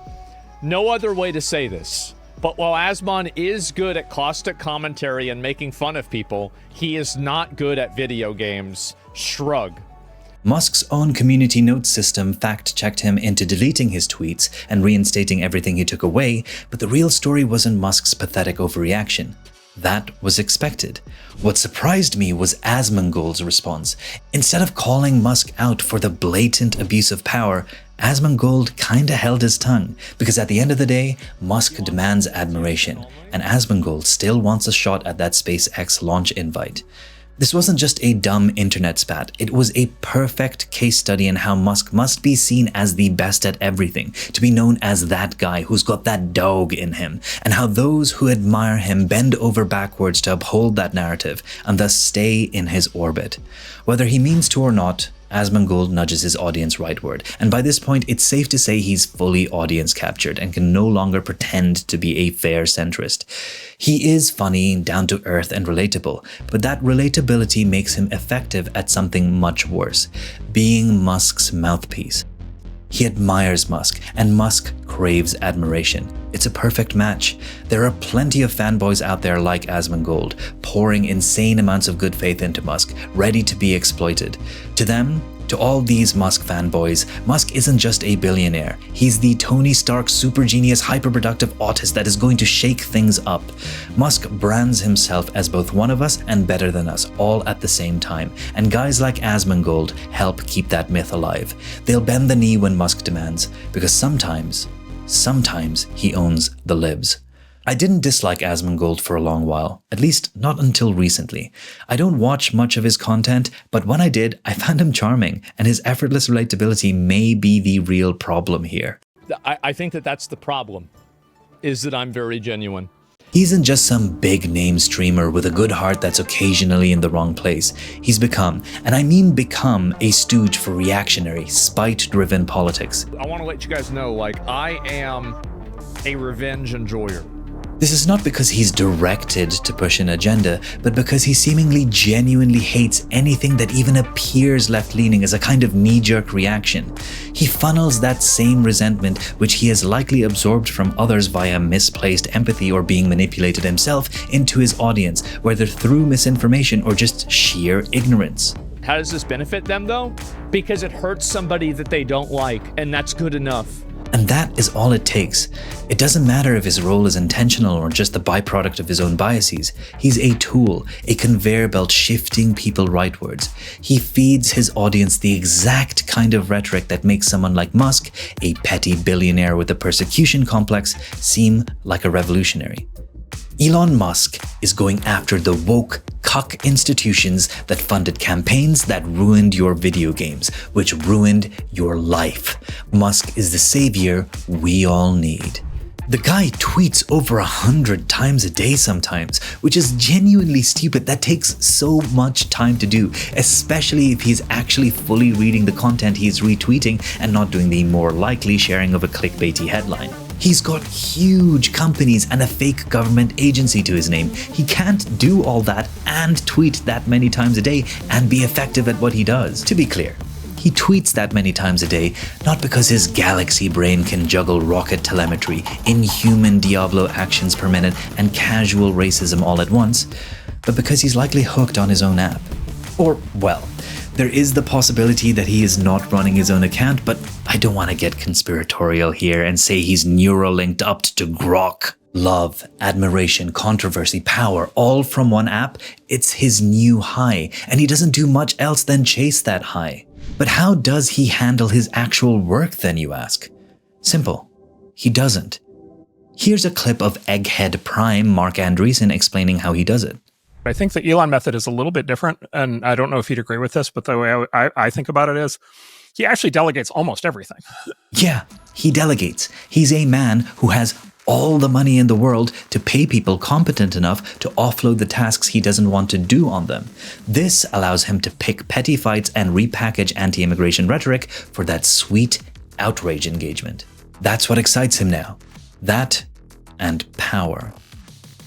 No other way to say this. But while Asmon is good at caustic commentary and making fun of people, he is not good at video games. Shrug. Musk's own community notes system fact-checked him into deleting his tweets and reinstating everything he took away, but the real story wasn't Musk's pathetic overreaction. That was expected. What surprised me was Asmongold's response. Instead of calling Musk out for the blatant abuse of power, Asmongold kinda held his tongue, because at the end of the day, Musk demands admiration, and Asmongold still wants a shot at that SpaceX launch invite. This wasn't just a dumb internet spat, it was a perfect case study in how Musk must be seen as the best at everything, to be known as that guy who's got that dog in him, and how those who admire him bend over backwards to uphold that narrative, and thus stay in his orbit. Whether he means to or not, Asmongold nudges his audience rightward, and by this point it's safe to say he's fully audience captured and can no longer pretend to be a fair centrist. He is funny, down to earth and relatable, but that relatability makes him effective at something much worse, being Musk's mouthpiece. He admires Musk, and Musk craves admiration. It's a perfect match. There are plenty of fanboys out there like Asmongold, pouring insane amounts of good faith into Musk, ready to be exploited. To them, to all these Musk fanboys, Musk isn't just a billionaire. He's the Tony Stark super genius hyperproductive autist that is going to shake things up. Musk brands himself as both one of us and better than us, all at the same time. And guys like Asmongold help keep that myth alive. They'll bend the knee when Musk demands, because sometimes he owns the libs. I didn't dislike Asmongold for a long while, at least not until recently. I don't watch much of his content, but when I did, I found him charming, and his effortless relatability may be the real problem here. I think that's the problem, is that I'm very genuine. He isn't just some big-name streamer with a good heart that's occasionally in the wrong place. He's become, and I mean become, a stooge for reactionary, spite-driven politics. I want to let you guys know, like, I am a revenge enjoyer. This is not because he's directed to push an agenda, but because he seemingly genuinely hates anything that even appears left-leaning as a kind of knee-jerk reaction. He funnels that same resentment, which he has likely absorbed from others via misplaced empathy or being manipulated himself, into his audience, whether through misinformation or just sheer ignorance. How does this benefit them, though? Because it hurts somebody that they don't like, and that's good enough. And that is all it takes. It doesn't matter if his role is intentional or just the byproduct of his own biases. He's a tool, a conveyor belt shifting people rightwards. He feeds his audience the exact kind of rhetoric that makes someone like Musk, a petty billionaire with a persecution complex, seem like a revolutionary. Elon Musk is going after the woke cuck institutions that funded campaigns that ruined your video games, which ruined your life. Musk is the savior we all need. The guy tweets over 100 times a day sometimes, which is genuinely stupid. That takes so much time to do, especially if he's actually fully reading the content he's retweeting and not doing the more likely sharing of a clickbaity headline. He's got huge companies and a fake government agency to his name. He can't do all that and tweet that many times a day and be effective at what he does. To be clear, he tweets that many times a day, not because his galaxy brain can juggle rocket telemetry, inhuman Diablo actions per minute, and casual racism all at once, but because he's likely hooked on his own app. Or, well, there is the possibility that he is not running his own account, but I don't want to get conspiratorial here and say he's neuralinked up to Grok. Love, admiration, controversy, power, all from one app. It's his new high, and he doesn't do much else than chase that high. But how does he handle his actual work then, you ask? Simple. He doesn't. Here's a clip of Egghead Prime Mark Andreessen explaining how he does it. I think the Elon method is a little bit different, and I don't know if he'd agree with this, but the way I think about it is he actually delegates almost everything. Yeah, he delegates. He's a man who has all the money in the world to pay people competent enough to offload the tasks he doesn't want to do on them. This allows him to pick petty fights and repackage anti-immigration rhetoric for that sweet outrage engagement. That's what excites him now. That and power.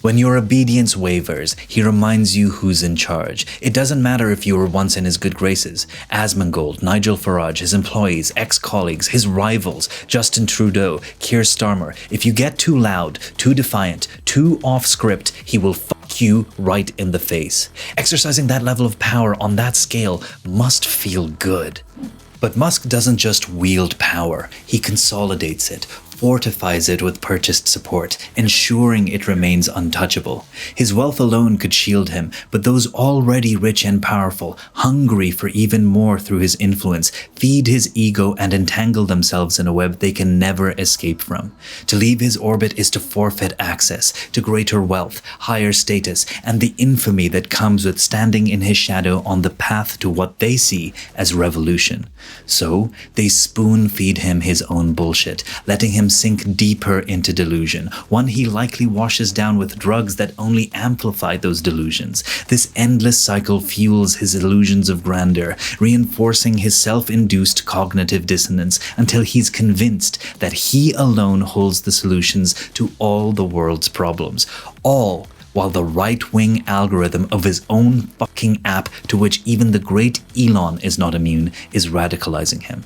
When your obedience wavers, he reminds you who's in charge. It doesn't matter if you were once in his good graces. Asmongold, Nigel Farage, his employees, ex-colleagues, his rivals, Justin Trudeau, Keir Starmer. If you get too loud, too defiant, too off-script, he will fuck you right in the face. Exercising that level of power on that scale must feel good. But Musk doesn't just wield power, he consolidates it, fortifies it with purchased support, ensuring it remains untouchable. His wealth alone could shield him, but those already rich and powerful, hungry for even more through his influence, feed his ego and entangle themselves in a web they can never escape from. To leave his orbit is to forfeit access to greater wealth, higher status, and the infamy that comes with standing in his shadow on the path to what they see as revolution. So, they spoon-feed him his own bullshit, letting him sink deeper into delusion, one he likely washes down with drugs that only amplify those delusions. This endless cycle fuels his illusions of grandeur, reinforcing his self-induced cognitive dissonance until he's convinced that he alone holds the solutions to all the world's problems. All while the right-wing algorithm of his own fucking app, to which even the great Elon is not immune, is radicalizing him.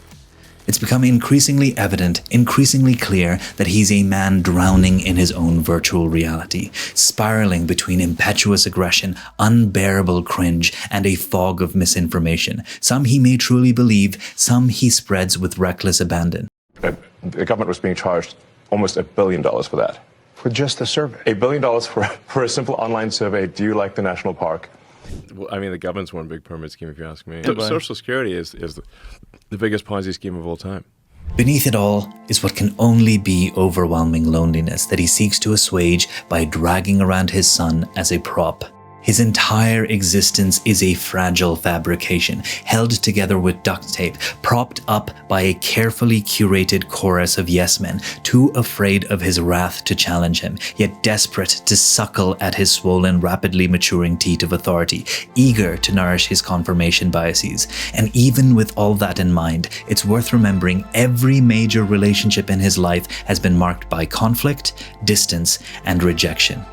It's become increasingly evident, increasingly clear that he's a man drowning in his own virtual reality, spiraling between impetuous aggression, unbearable cringe, and a fog of misinformation. Some he may truly believe, some he spreads with reckless abandon. The government was being charged almost $1 billion for that. For just the survey? $1 billion for a simple online survey. Do you like the national park? Well, I mean, the government's one big pyramid scheme, if you ask me. Social Security is the biggest Ponzi scheme of all time. Beneath it all is what can only be overwhelming loneliness that he seeks to assuage by dragging around his son as a prop. His entire existence is a fragile fabrication, held together with duct tape, propped up by a carefully curated chorus of yes-men, too afraid of his wrath to challenge him, yet desperate to suckle at his swollen, rapidly maturing teat of authority, eager to nourish his confirmation biases. And even with all that in mind, it's worth remembering every major relationship in his life has been marked by conflict, distance, and rejection.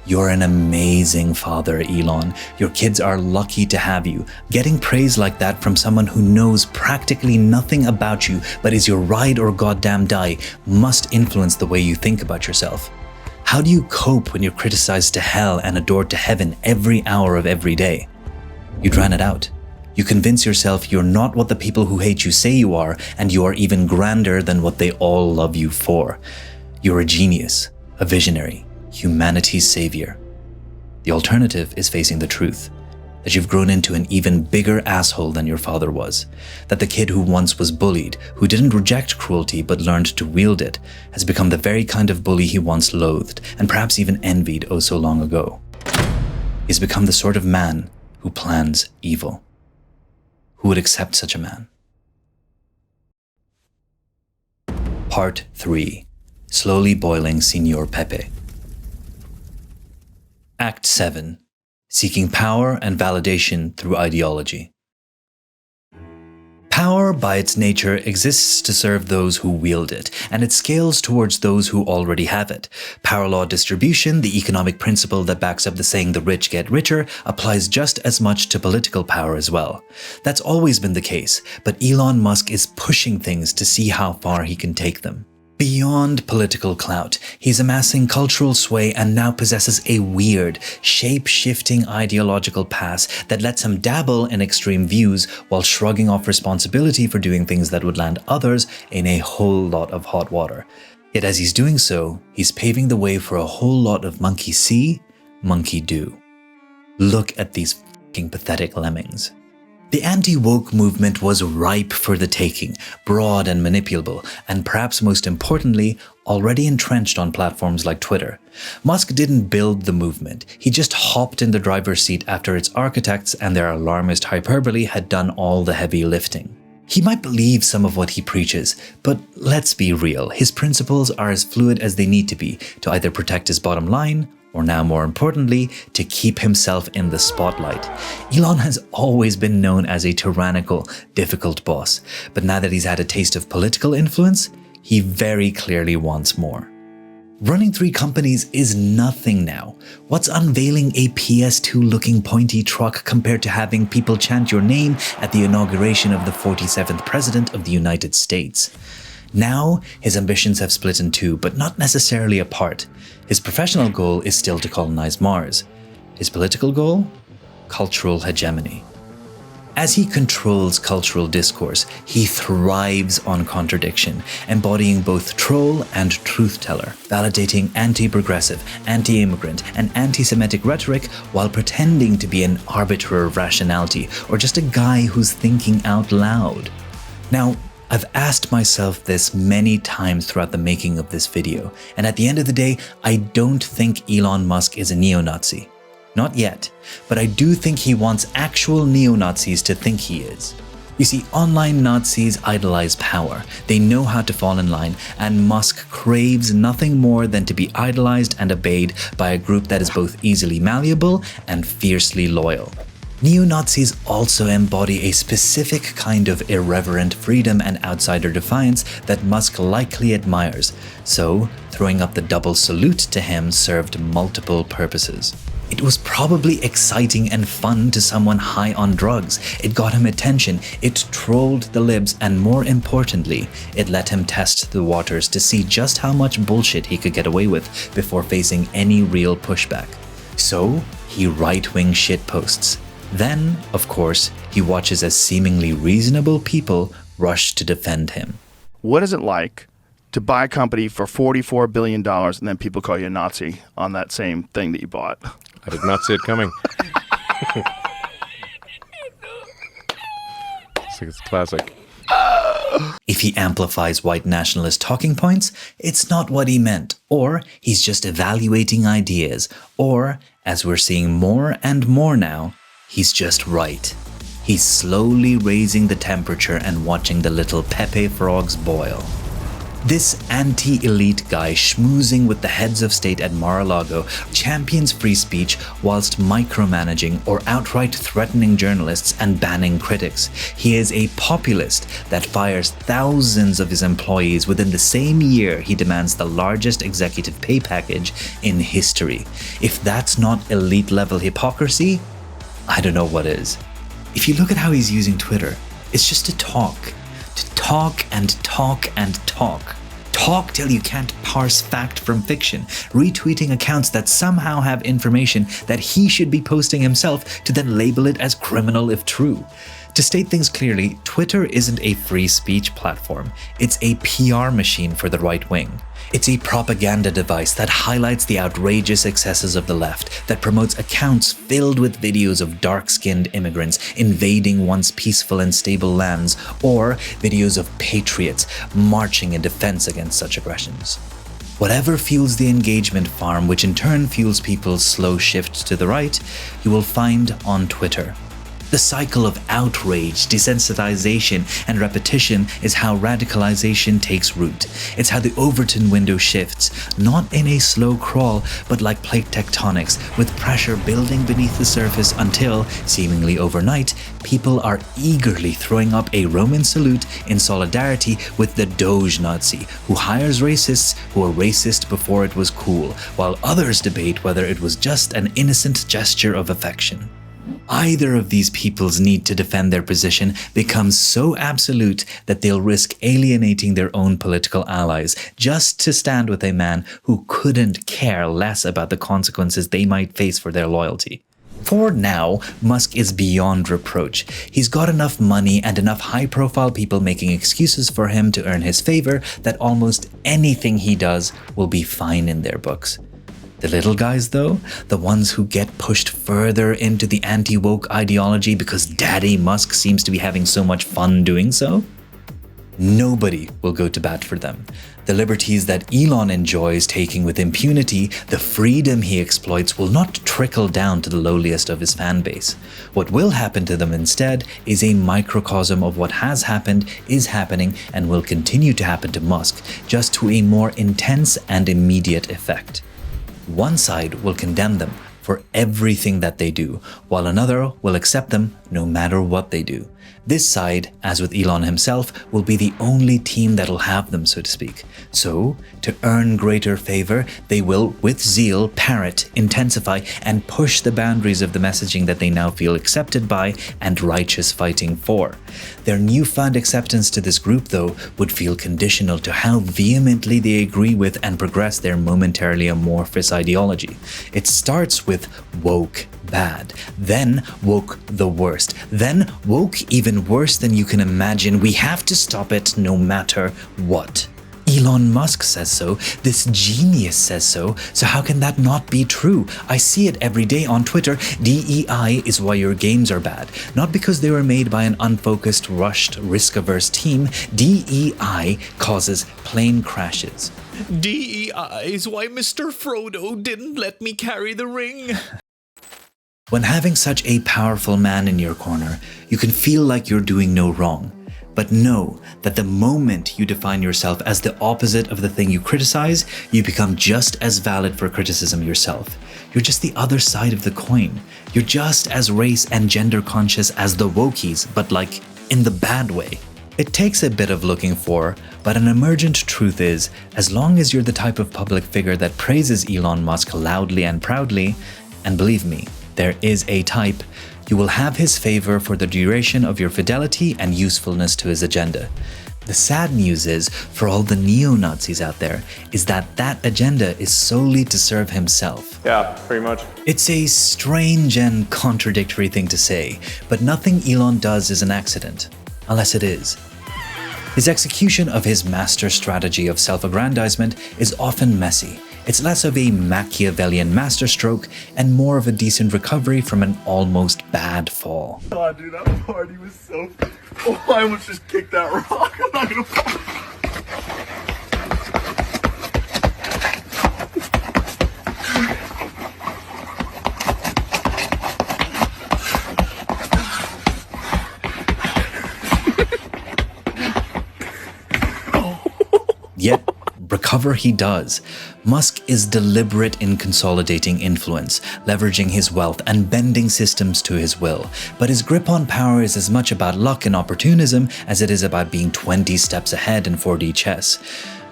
You're an amazing father, Elon. Your kids are lucky to have you. Getting praise like that from someone who knows practically nothing about you but is your ride or goddamn die must influence the way you think about yourself. How do you cope when you're criticized to hell and adored to heaven every hour of every day? You drown it out. You convince yourself you're not what the people who hate you say you are, and you are even grander than what they all love you for. You're a genius, a visionary, humanity's savior. The alternative is facing the truth, that you've grown into an even bigger asshole than your father was, that the kid who once was bullied, who didn't reject cruelty but learned to wield it, has become the very kind of bully he once loathed and perhaps even envied oh so long ago. He's become the sort of man who plans evil. Who would accept such a man? Part 3. Slowly boiling Senor Pepe. Act 7. Seeking power and validation through ideology. Power, by its nature, exists to serve those who wield it, and it scales towards those who already have it. Power law distribution, the economic principle that backs up the saying the rich get richer, applies just as much to political power as well. That's always been the case, but Elon Musk is pushing things to see how far he can take them. Beyond political clout, he's amassing cultural sway and now possesses a weird, shape-shifting ideological pass that lets him dabble in extreme views while shrugging off responsibility for doing things that would land others in a whole lot of hot water. Yet as he's doing so, he's paving the way for a whole lot of monkey see, monkey do. Look at these fucking pathetic lemmings. The anti-woke movement was ripe for the taking, broad and manipulable, and perhaps most importantly, already entrenched on platforms like Twitter. Musk didn't build the movement, he just hopped in the driver's seat after its architects and their alarmist hyperbole had done all the heavy lifting. He might believe some of what he preaches, but let's be real, his principles are as fluid as they need to be to either protect his bottom line, or now more importantly, to keep himself in the spotlight. Elon has always been known as a tyrannical, difficult boss, but now that he's had a taste of political influence, he very clearly wants more. Running 3 companies is nothing now. What's unveiling a PS2-looking pointy truck compared to having people chant your name at the inauguration of the 47th President of the United States? Now, his ambitions have split in two, but not necessarily apart. His professional goal is still to colonize Mars. His political goal? Cultural hegemony. As he controls cultural discourse, he thrives on contradiction, embodying both troll and truth-teller, validating anti-progressive, anti-immigrant, and anti-Semitic rhetoric while pretending to be an arbiter of rationality or just a guy who's thinking out loud. Now, I've asked myself this many times throughout the making of this video, and at the end of the day, I don't think Elon Musk is a neo-Nazi. Not yet, but I do think he wants actual neo-Nazis to think he is. You see, online Nazis idolize power, they know how to fall in line, and Musk craves nothing more than to be idolized and obeyed by a group that is both easily malleable and fiercely loyal. Neo-Nazis also embody a specific kind of irreverent freedom and outsider defiance that Musk likely admires, so throwing up the double salute to him served multiple purposes. It was probably exciting and fun to someone high on drugs. It got him attention, it trolled the libs, and more importantly, it let him test the waters to see just how much bullshit he could get away with before facing any real pushback. So, he right-wing shitposts. Then, of course, he watches as seemingly reasonable people rush to defend him. What is it like to buy a company for $44 billion and then people call you a Nazi on that same thing that you bought? I did not see it coming. It's classic. If he amplifies white nationalist talking points, it's not what he meant, or he's just evaluating ideas, or, as we're seeing more and more now, he's just right. He's slowly raising the temperature and watching the little Pepe frogs boil. This anti-elite guy schmoozing with the heads of state at Mar-a-Lago champions free speech whilst micromanaging or outright threatening journalists and banning critics. He is a populist that fires thousands of his employees within the same year he demands the largest executive pay package in history. If that's not elite-level hypocrisy, I don't know what is. If you look at how he's using Twitter, it's just to talk. To talk and talk and talk. Talk till you can't parse fact from fiction, retweeting accounts that somehow have information that he should be posting himself to then label it as criminal if true. To state things clearly, Twitter isn't a free speech platform. It's a PR machine for the right wing. It's a propaganda device that highlights the outrageous excesses of the left, that promotes accounts filled with videos of dark-skinned immigrants invading once peaceful and stable lands, or videos of patriots marching in defense against such aggressions. Whatever fuels the engagement farm, which in turn fuels people's slow shift to the right, you will find on Twitter. The cycle of outrage, desensitization, and repetition is how radicalization takes root. It's how the Overton window shifts, not in a slow crawl, but like plate tectonics, with pressure building beneath the surface until, seemingly overnight, people are eagerly throwing up a Roman salute in solidarity with the DOGE Nazi, who hires racists who were racist before it was cool, while others debate whether it was just an innocent gesture of affection. Either of these people's need to defend their position becomes so absolute that they'll risk alienating their own political allies just to stand with a man who couldn't care less about the consequences they might face for their loyalty. For now, Musk is beyond reproach. He's got enough money and enough high-profile people making excuses for him to earn his favor that almost anything he does will be fine in their books. The little guys, though, the ones who get pushed further into the anti-woke ideology because Daddy Musk seems to be having so much fun doing so, nobody will go to bat for them. The liberties that Elon enjoys taking with impunity, the freedom he exploits, will not trickle down to the lowliest of his fan base. What will happen to them instead is a microcosm of what has happened, is happening, and will continue to happen to Musk, just to a more intense and immediate effect. One side will condemn them for everything that they do, while another will accept them no matter what they do. This side, as with Elon himself, will be the only team that'll have them, so to speak. So, to earn greater favor, they will, with zeal, parrot, intensify, and push the boundaries of the messaging that they now feel accepted by and righteous fighting for. Their newfound acceptance to this group, though, would feel conditional to how vehemently they agree with and progress their momentarily amorphous ideology. It starts with woke bad, then woke the worst, then woke even worse than you can imagine. We have to stop it no matter what. Elon Musk says so, this genius says so how can that not be true? I see it every day on Twitter. DEI is why your games are bad. Not because they were made by an unfocused, rushed, risk-averse team. DEI causes plane crashes. DEI is why Mr. Frodo didn't let me carry the ring. When having such a powerful man in your corner, you can feel like you're doing no wrong. But know that the moment you define yourself as the opposite of the thing you criticize, you become just as valid for criticism yourself. You're just the other side of the coin. You're just as race and gender conscious as the wokies, but like in the bad way. It takes a bit of looking for, but an emergent truth is, as long as you're the type of public figure that praises Elon Musk loudly and proudly, and believe me, there is a type, you will have his favor for the duration of your fidelity and usefulness to his agenda. The sad news is, for all the neo-Nazis out there, is that that agenda is solely to serve himself. Yeah, pretty much. It's a strange and contradictory thing to say, but nothing Elon does is an accident, unless it is. His execution of his master strategy of self-aggrandizement is often messy. It's less of a Machiavellian masterstroke and more of a decent recovery from an almost bad fall. Oh, dude, that party was so... Oh, I almost just kicked that rock. I'm not gonna fall. Yet, recover he does. Musk is deliberate in consolidating influence, leveraging his wealth and bending systems to his will. But his grip on power is as much about luck and opportunism as it is about being 20 steps ahead in 4D chess.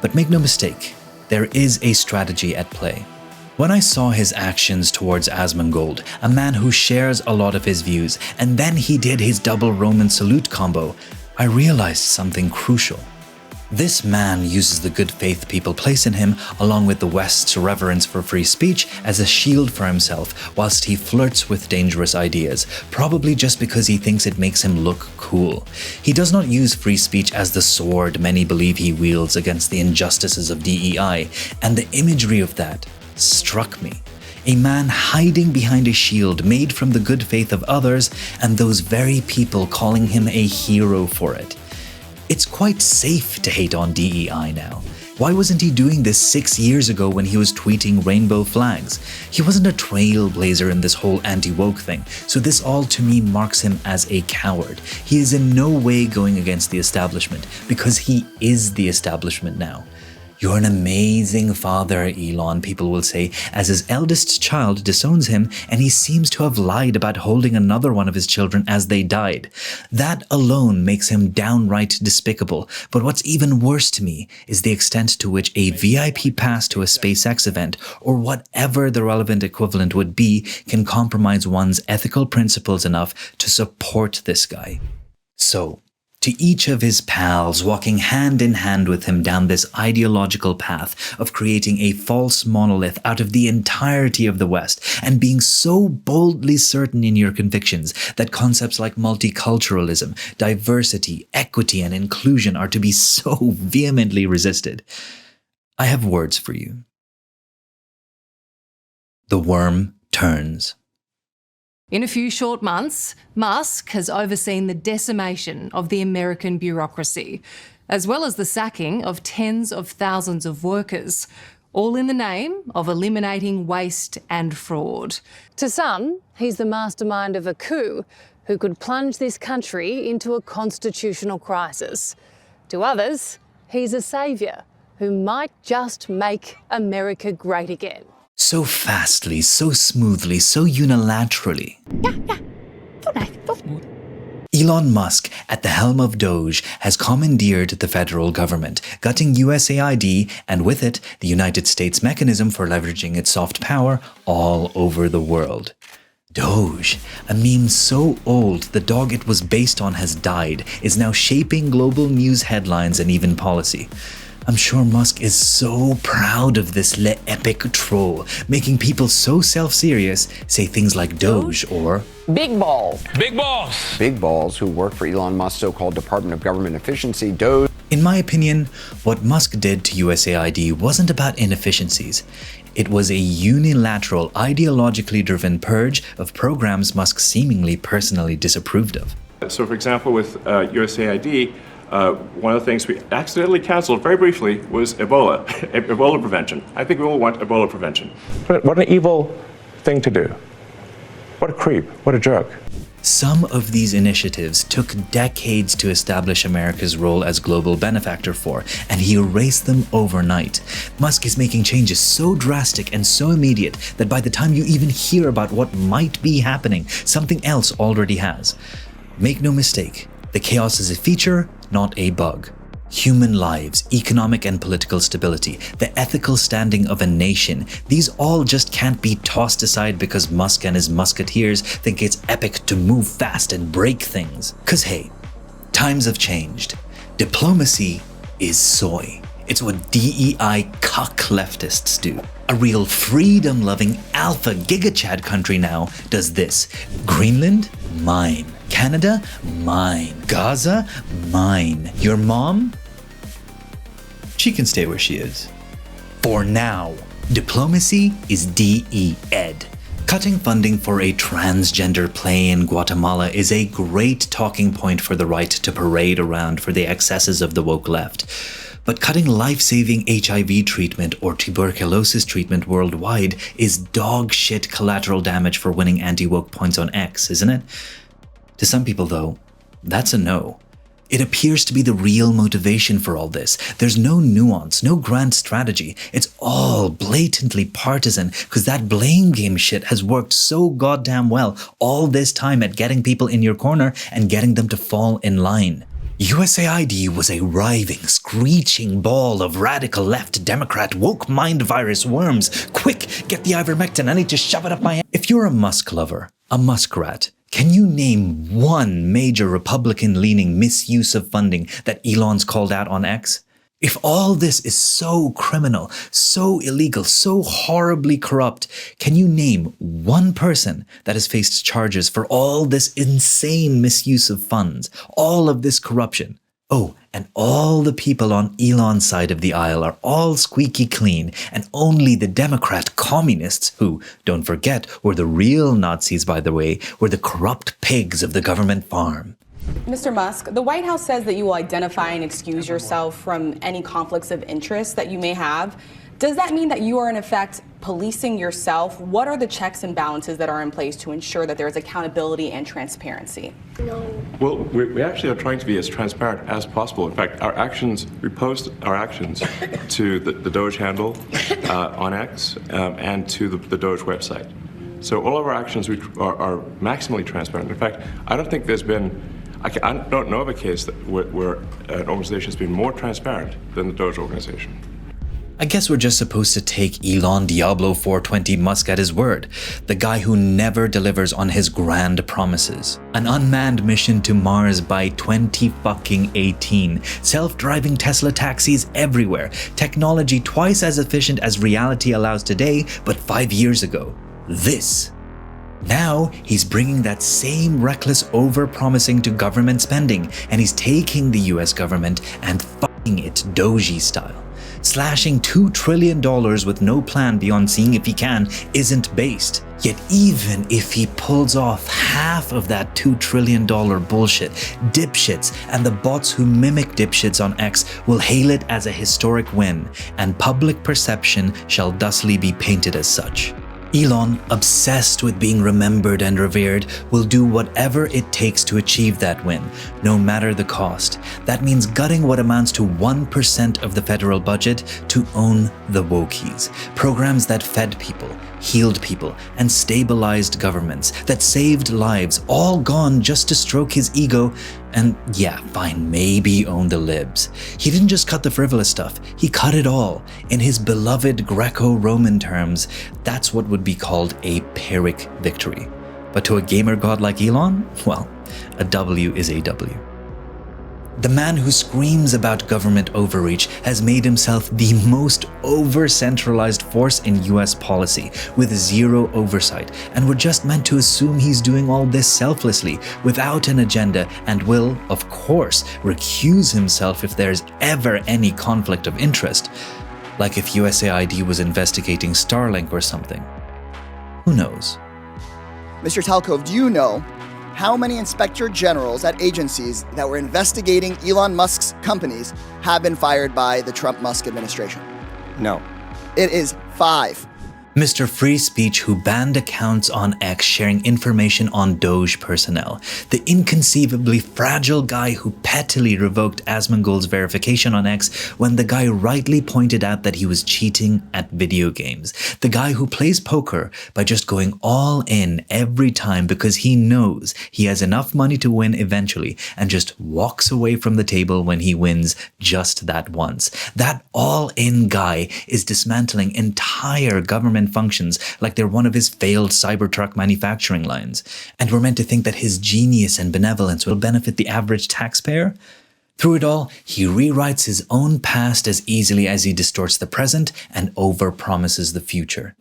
But make no mistake, there is a strategy at play. When I saw his actions towards Asmongold, a man who shares a lot of his views, and then he did his double Roman salute combo, I realized something crucial. This man uses the good faith people place in him, along with the West's reverence for free speech, as a shield for himself, whilst he flirts with dangerous ideas, probably just because he thinks it makes him look cool. He does not use free speech as the sword many believe he wields against the injustices of DEI, and the imagery of that struck me. A man hiding behind a shield made from the good faith of others, and those very people calling him a hero for it. It's quite safe to hate on DEI now. Why wasn't he doing this 6 years ago when he was tweeting rainbow flags? He wasn't a trailblazer in this whole anti-woke thing, so this all to me marks him as a coward. He is in no way going against the establishment, because he is the establishment now. You're an amazing father, Elon, people will say, as his eldest child disowns him, and he seems to have lied about holding another one of his children as they died. That alone makes him downright despicable, but what's even worse to me is the extent to which a VIP pass to a SpaceX event, or whatever the relevant equivalent would be, can compromise one's ethical principles enough to support this guy. So, to each of his pals walking hand in hand with him down this ideological path of creating a false monolith out of the entirety of the West and being so boldly certain in your convictions that concepts like multiculturalism, diversity, equity, and inclusion are to be so vehemently resisted, I have words for you. The worm turns. In a few short months, Musk has overseen the decimation of the American bureaucracy, as well as the sacking of tens of thousands of workers, all in the name of eliminating waste and fraud. To some, he's the mastermind of a coup who could plunge this country into a constitutional crisis. To others, he's a saviour who might just make America great again. So fastly, so smoothly, so unilaterally. Elon Musk, at the helm of DOGE, has commandeered the federal government, gutting USAID and with it, the United States mechanism for leveraging its soft power all over the world. DOGE, a meme so old the dog it was based on has died, is now shaping global news headlines and even policy. I'm sure Musk is so proud of this epic troll, making people so self-serious say things like Doge or Big balls. Big balls. Big balls who work for Elon Musk's so-called Department of Government Efficiency, DOGE. In my opinion, what Musk did to USAID wasn't about inefficiencies. It was a unilateral, ideologically driven purge of programs Musk seemingly personally disapproved of. So, for example, with USAID, one of the things we accidentally canceled very briefly was Ebola, Ebola prevention. I think we all want Ebola prevention. What an evil thing to do. What a creep. What a jerk. Some of these initiatives took decades to establish America's role as global benefactor for, and he erased them overnight. Musk is making changes so drastic and so immediate that by the time you even hear about what might be happening, something else already has. Make no mistake, the chaos is a feature, not a bug. Human lives, economic and political stability, the ethical standing of a nation, these all just can't be tossed aside because Musk and his musketeers think it's epic to move fast and break things. 'Cause hey, times have changed. Diplomacy is soy. It's what DEI cuck leftists do. A real freedom-loving alpha giga-chad country now does this. Greenland? Mine. Canada? Mine. Gaza? Mine. Your mom? She can stay where she is. For now. Diplomacy is DE-ed. Cutting funding for a transgender play in Guatemala is a great talking point for the right to parade around for the excesses of the woke left. But cutting life-saving HIV treatment or tuberculosis treatment worldwide is dog shit collateral damage for winning anti-woke points on X, isn't it? To some people, though, that's a no. It appears to be the real motivation for all this. There's no nuance, no grand strategy. It's all blatantly partisan because that blame game shit has worked so goddamn well all this time at getting people in your corner and getting them to fall in line. USAID was a writhing, screeching ball of radical left Democrat woke mind virus worms. Quick, get the ivermectin, I need to shove it up my ass. If you're a Musk lover, a Muskrat, can you name one major Republican-leaning misuse of funding that Elon's called out on X? If all this is so criminal, so illegal, so horribly corrupt, can you name one person that has faced charges for all this insane misuse of funds, all of this corruption? Oh, and all the people on Elon's side of the aisle are all squeaky clean, and only the Democrat communists, who, don't forget, were the real Nazis by the way, were the corrupt pigs of the government farm. Mr. Musk, the White House says that you will identify and excuse yourself from any conflicts of interest that you may have. Does that mean that you are in effect policing yourself? What are the checks and balances that are in place to ensure that there is accountability and transparency? Well, we actually are trying to be as transparent as possible. In fact, our actions, we post our actions to the DOGE handle on X and to the DOGE website. So all of our actions are maximally transparent. In fact, I don't think there's been, I don't know of a case where an organization has been more transparent than the DOGE organization. I guess we're just supposed to take Elon Diablo 420 Musk at his word, the guy who never delivers on his grand promises. An unmanned mission to Mars by 2018, self-driving Tesla taxis everywhere, technology twice as efficient as reality allows today, but 5 years ago. This. Now, he's bringing that same reckless over-promising to government spending, and he's taking the US government and f***ing it Doge style. Slashing $2 trillion with no plan beyond seeing if he can isn't based. Yet even if he pulls off half of that $2 trillion bullshit, dipshits and the bots who mimic dipshits on X will hail it as a historic win, and public perception shall thusly be painted as such. Elon, obsessed with being remembered and revered, will do whatever it takes to achieve that win, no matter the cost. That means gutting what amounts to 1% of the federal budget to own the wokies. Programs that fed people, healed people, and stabilized governments, that saved lives, all gone just to stroke his ego and, yeah, fine, maybe own the libs. He didn't just cut the frivolous stuff, he cut it all. In his beloved Greco-Roman terms, that's what would be called a Pyrrhic victory. But to a gamer god like Elon, well, a W is a W. The man who screams about government overreach has made himself the most over-centralized force in US policy, with zero oversight, and we're just meant to assume he's doing all this selflessly, without an agenda, and will, of course, recuse himself if there's ever any conflict of interest, like if USAID was investigating Starlink or something. Who knows? Mr. Talkov, do you know how many inspector generals at agencies that were investigating Elon Musk's companies have been fired by the Trump-Musk administration? No. It is 5. Mr. Free Speech who banned accounts on X sharing information on DOGE personnel. The inconceivably fragile guy who pettily revoked Asmongold's verification on X when the guy rightly pointed out that he was cheating at video games. The guy who plays poker by just going all in every time because he knows he has enough money to win eventually and just walks away from the table when he wins just that once. That all-in guy is dismantling entire government functions like they're one of his failed Cybertruck manufacturing lines. And we're meant to think that his genius and benevolence will benefit the average taxpayer? Through it all, he rewrites his own past as easily as he distorts the present and overpromises the future.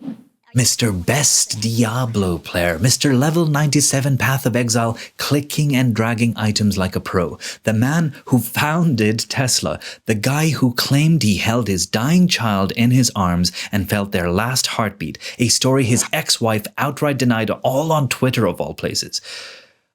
Mr. Best Diablo player, Mr. Level 97 Path of Exile, clicking and dragging items like a pro. The man who founded Tesla. The guy who claimed he held his dying child in his arms and felt their last heartbeat. A story his ex-wife outright denied, all on Twitter of all places.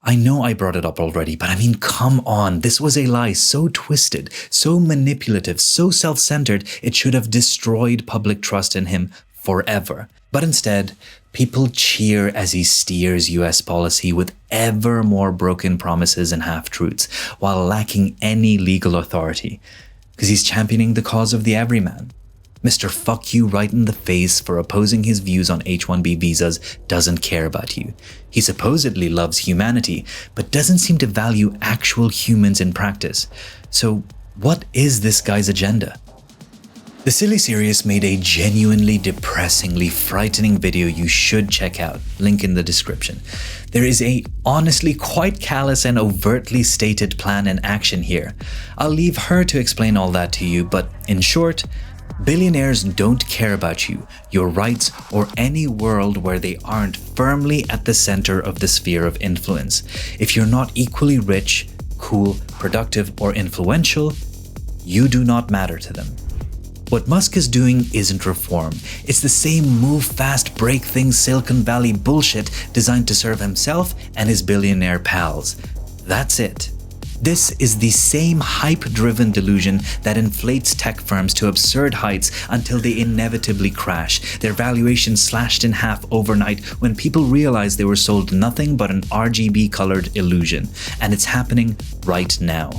I know I brought it up already, but I mean, come on. This was a lie so twisted, so manipulative, so self-centered, it should have destroyed public trust in him forever. But instead, people cheer as he steers US policy with ever more broken promises and half-truths, while lacking any legal authority, because he's championing the cause of the everyman. Mr. Fuck you right in the face for opposing his views on H-1B visas doesn't care about you. He supposedly loves humanity, but doesn't seem to value actual humans in practice. So what is this guy's agenda? The Silly Serious made a genuinely depressingly frightening video you should check out, link in the description. There is a honestly quite callous and overtly stated plan and action here. I'll leave her to explain all that to you, but in short, billionaires don't care about you, your rights, or any world where they aren't firmly at the center of the sphere of influence. If you're not equally rich, cool, productive, or influential, you do not matter to them. What Musk is doing isn't reform. It's the same move fast, break things Silicon Valley bullshit designed to serve himself and his billionaire pals. That's it. This is the same hype-driven delusion that inflates tech firms to absurd heights until they inevitably crash, their valuations slashed in half overnight when people realize they were sold nothing but an RGB-colored illusion. And it's happening right now.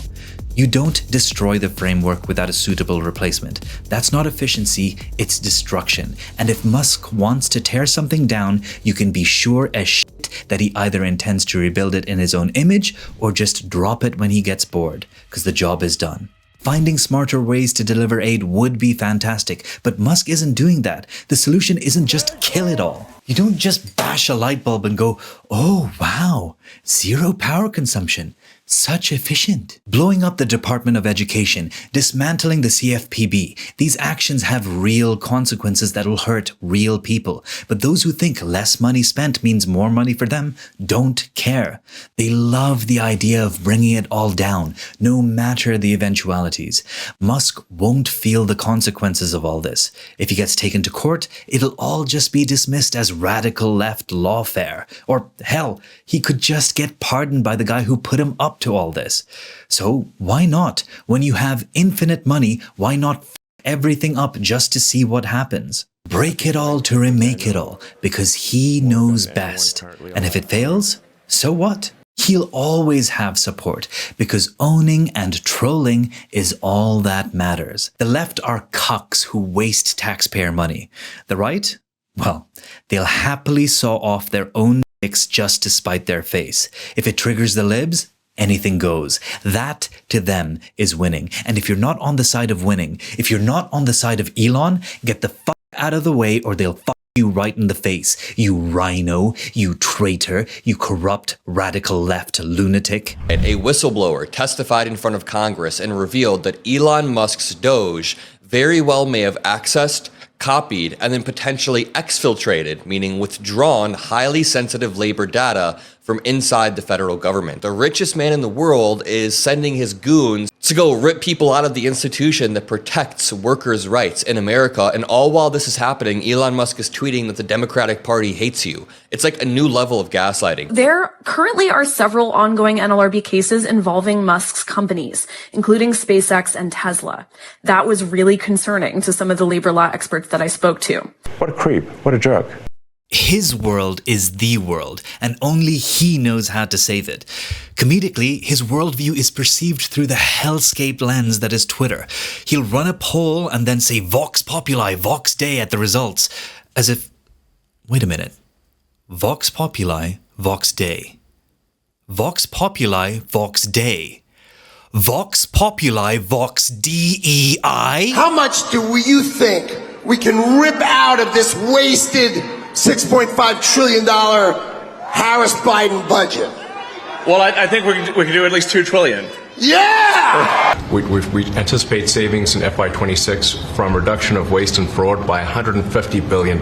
You don't destroy the framework without a suitable replacement. That's not efficiency, it's destruction. And if Musk wants to tear something down, you can be sure as shit that he either intends to rebuild it in his own image or just drop it when he gets bored, because the job is done. Finding smarter ways to deliver aid would be fantastic, but Musk isn't doing that. The solution isn't just kill it all. You don't just bash a light bulb and go, oh wow, zero power consumption. Such efficient. Blowing up the Department of Education, dismantling the CFPB, these actions have real consequences that will hurt real people. But those who think less money spent means more money for them don't care. They love the idea of bringing it all down, no matter the eventualities. Musk won't feel the consequences of all this. If he gets taken to court, it'll all just be dismissed as radical left lawfare. Or hell, he could just get pardoned by the guy who put him up to all this. So why not? When you have infinite money, why not f everything up just to see what happens? break it all to remake it all, because he knows best. And if it fails, so what? He'll always have support, because owning and trolling is all that matters. The left are cucks who waste taxpayer money. The right? Well, they'll happily saw off their own dicks just to spite their face. If it triggers the libs, anything goes. That, to them, is winning. And if you're not on the side of winning, if you're not on the side of Elon, get the fuck out of the way or they'll fuck you right in the face. You rhino, you traitor, you corrupt radical left lunatic. A whistleblower testified in front of Congress and revealed that Elon Musk's DOGE very well may have accessed, copied, and then potentially exfiltrated, meaning withdrawn, highly sensitive labor data from inside the federal government. The richest man in the world is sending his goons to go rip people out of the institution that protects workers' rights in America. And all while this is happening, Elon Musk is tweeting that the Democratic Party hates you. It's like a new level of gaslighting. There currently are several ongoing NLRB cases involving Musk's companies, including SpaceX and Tesla. That was really concerning to some of the labor law experts that I spoke to. What a creep. What a jerk. His world is the world, and only he knows how to save it. Comedically, his worldview is perceived through the hellscape lens that is Twitter. He'll run a poll and then say Vox Populi, Vox Dei at the results, as if, wait a minute, Vox Populi, Vox Dei. Vox Populi, Vox Dei. Vox Populi, Vox DEI? How much do you think we can rip out of this wasted $6.5 trillion Harris-Biden budget? Well, I think we can do at least $2 trillion. Yeah! We anticipate savings in FY26 from reduction of waste and fraud by $150 billion.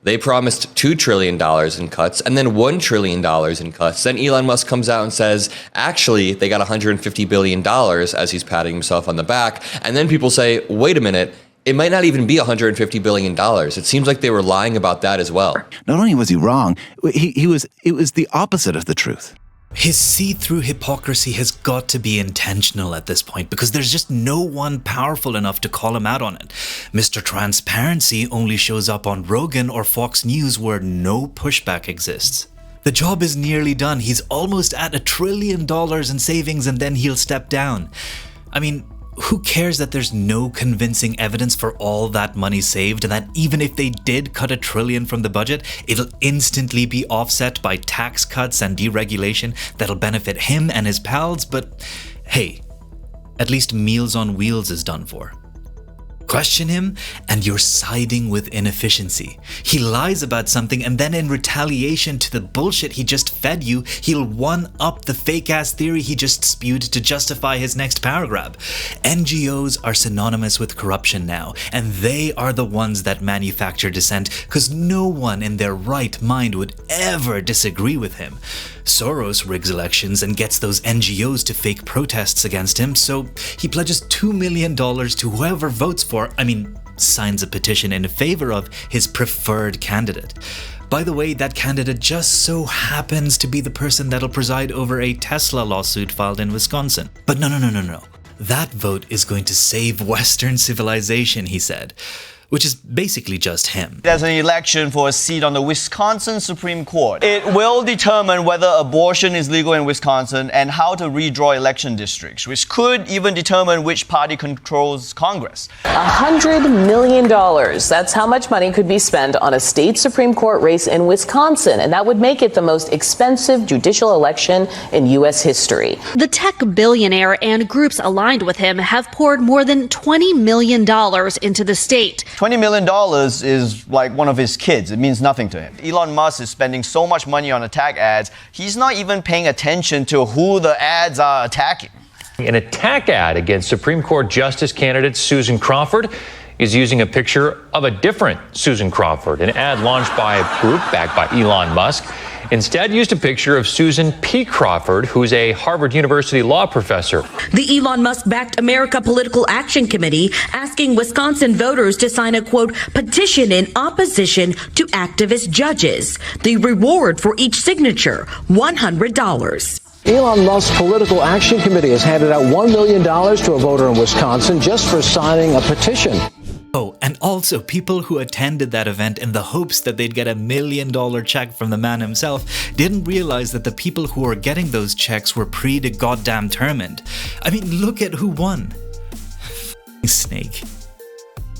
They promised $2 trillion in cuts and then $1 trillion in cuts. Then Elon Musk comes out and says, actually, they got $150 billion as he's patting himself on the back. And then people say, wait a minute, it might not even be $150 billion. It seems like they were lying about that as well. Not only was he wrong, it was the opposite of the truth. His see-through hypocrisy has got to be intentional at this point, because there's just no one powerful enough to call him out on it. Mr. Transparency only shows up on Rogan or Fox News where no pushback exists. The job is nearly done. He's almost at $1 trillion in savings and then he'll step down. I mean, who cares that there's no convincing evidence for all that money saved, and that even if they did cut $1 trillion from the budget, it'll instantly be offset by tax cuts and deregulation that'll benefit him and his pals? But hey, at least Meals on Wheels is done for. Question him, and you're siding with inefficiency. He lies about something, and then in retaliation to the bullshit he just fed you, he'll one-up the fake-ass theory he just spewed to justify his next power grab. NGOs are synonymous with corruption now, and they are the ones that manufacture dissent, because no one in their right mind would ever disagree with him. Soros rigs elections and gets those NGOs to fake protests against him, so he pledges $2 million to whoever votes signs a petition in favor of his preferred candidate. By the way, that candidate just so happens to be the person that'll preside over a Tesla lawsuit filed in Wisconsin. But no. That vote is going to save Western civilization, he said. Which is basically just him. There's an election for a seat on the Wisconsin Supreme Court. It will determine whether abortion is legal in Wisconsin and how to redraw election districts, which could even determine which party controls Congress. $100 million. That's how much money could be spent on a state Supreme Court race in Wisconsin, and that would make it the most expensive judicial election in U.S. history. The tech billionaire and groups aligned with him have poured more than $20 million into the state. $20 million is like one of his kids. It means nothing to him. Elon Musk is spending so much money on attack ads, he's not even paying attention to who the ads are attacking. An attack ad against Supreme Court Justice candidate Susan Crawford is using a picture of a different Susan Crawford. An ad launched by a group backed by Elon Musk instead used a picture of Susan P. Crawford, who's a Harvard University law professor. The Elon Musk-backed America Political Action Committee asking Wisconsin voters to sign a, quote, petition in opposition to activist judges. The reward for each signature, $100. Elon Musk's Political Action Committee has handed out $1 million to a voter in Wisconsin just for signing a petition. Oh, And also, people who attended that event in the hopes that they'd get $1 million check from the man himself didn't realize that the people who were getting those checks were goddamn determined. I mean, look at who won. Snake.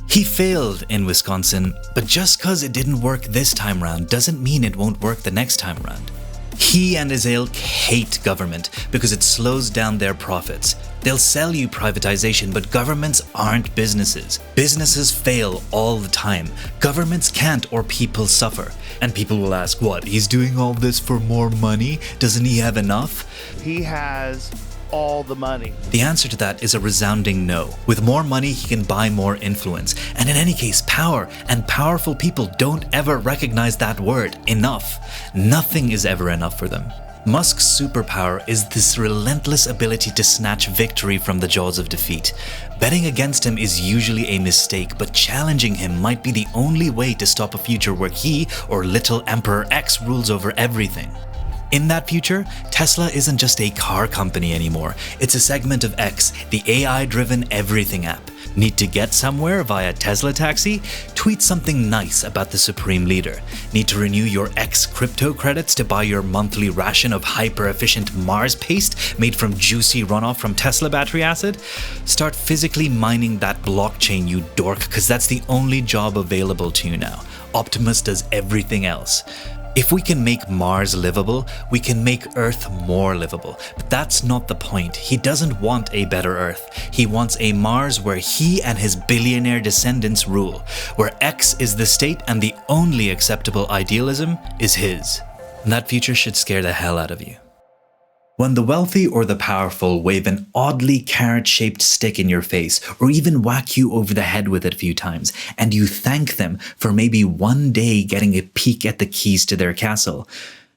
He failed in Wisconsin, but just cause it didn't work this time round doesn't mean it won't work the next time round. He and his ilk hate government because it slows down their profits. They'll sell you privatization, but governments aren't businesses. Businesses fail all the time. Governments can't, or people suffer. And people will ask, what, he's doing all this for more money? Doesn't he have enough? He has all the money. The answer to that is a resounding no. With more money, he can buy more influence. And in any case, power, and powerful people don't ever recognize that word, enough. Nothing is ever enough for them. Musk's superpower is this relentless ability to snatch victory from the jaws of defeat. Betting against him is usually a mistake, but challenging him might be the only way to stop a future where he, or Little Emperor X, rules over everything. In that future, Tesla isn't just a car company anymore. It's a segment of X, the AI-driven everything app. Need to get somewhere via Tesla Taxi? Tweet something nice about the Supreme Leader. Need to renew your X crypto credits to buy your monthly ration of hyper-efficient Mars paste made from juicy runoff from Tesla battery acid? Start physically mining that blockchain, you dork, because that's the only job available to you now. Optimus does everything else. If we can make Mars livable, we can make Earth more livable. But that's not the point. He doesn't want a better Earth. He wants a Mars where he and his billionaire descendants rule, where X is the state and the only acceptable idealism is his. And that future should scare the hell out of you. When the wealthy or the powerful wave an oddly carrot-shaped stick in your face, or even whack you over the head with it a few times, and you thank them for maybe one day getting a peek at the keys to their castle,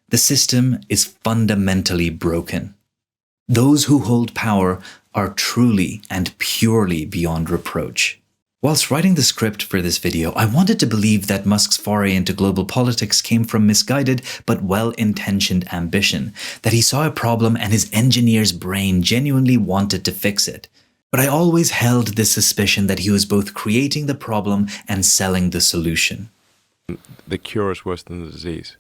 the system is fundamentally broken. Those who hold power are truly and purely beyond reproach. Whilst writing the script for this video, I wanted to believe that Musk's foray into global politics came from misguided but well-intentioned ambition, that he saw a problem and his engineer's brain genuinely wanted to fix it. But I always held this suspicion that he was both creating the problem and selling the solution. The cure is worse than the disease.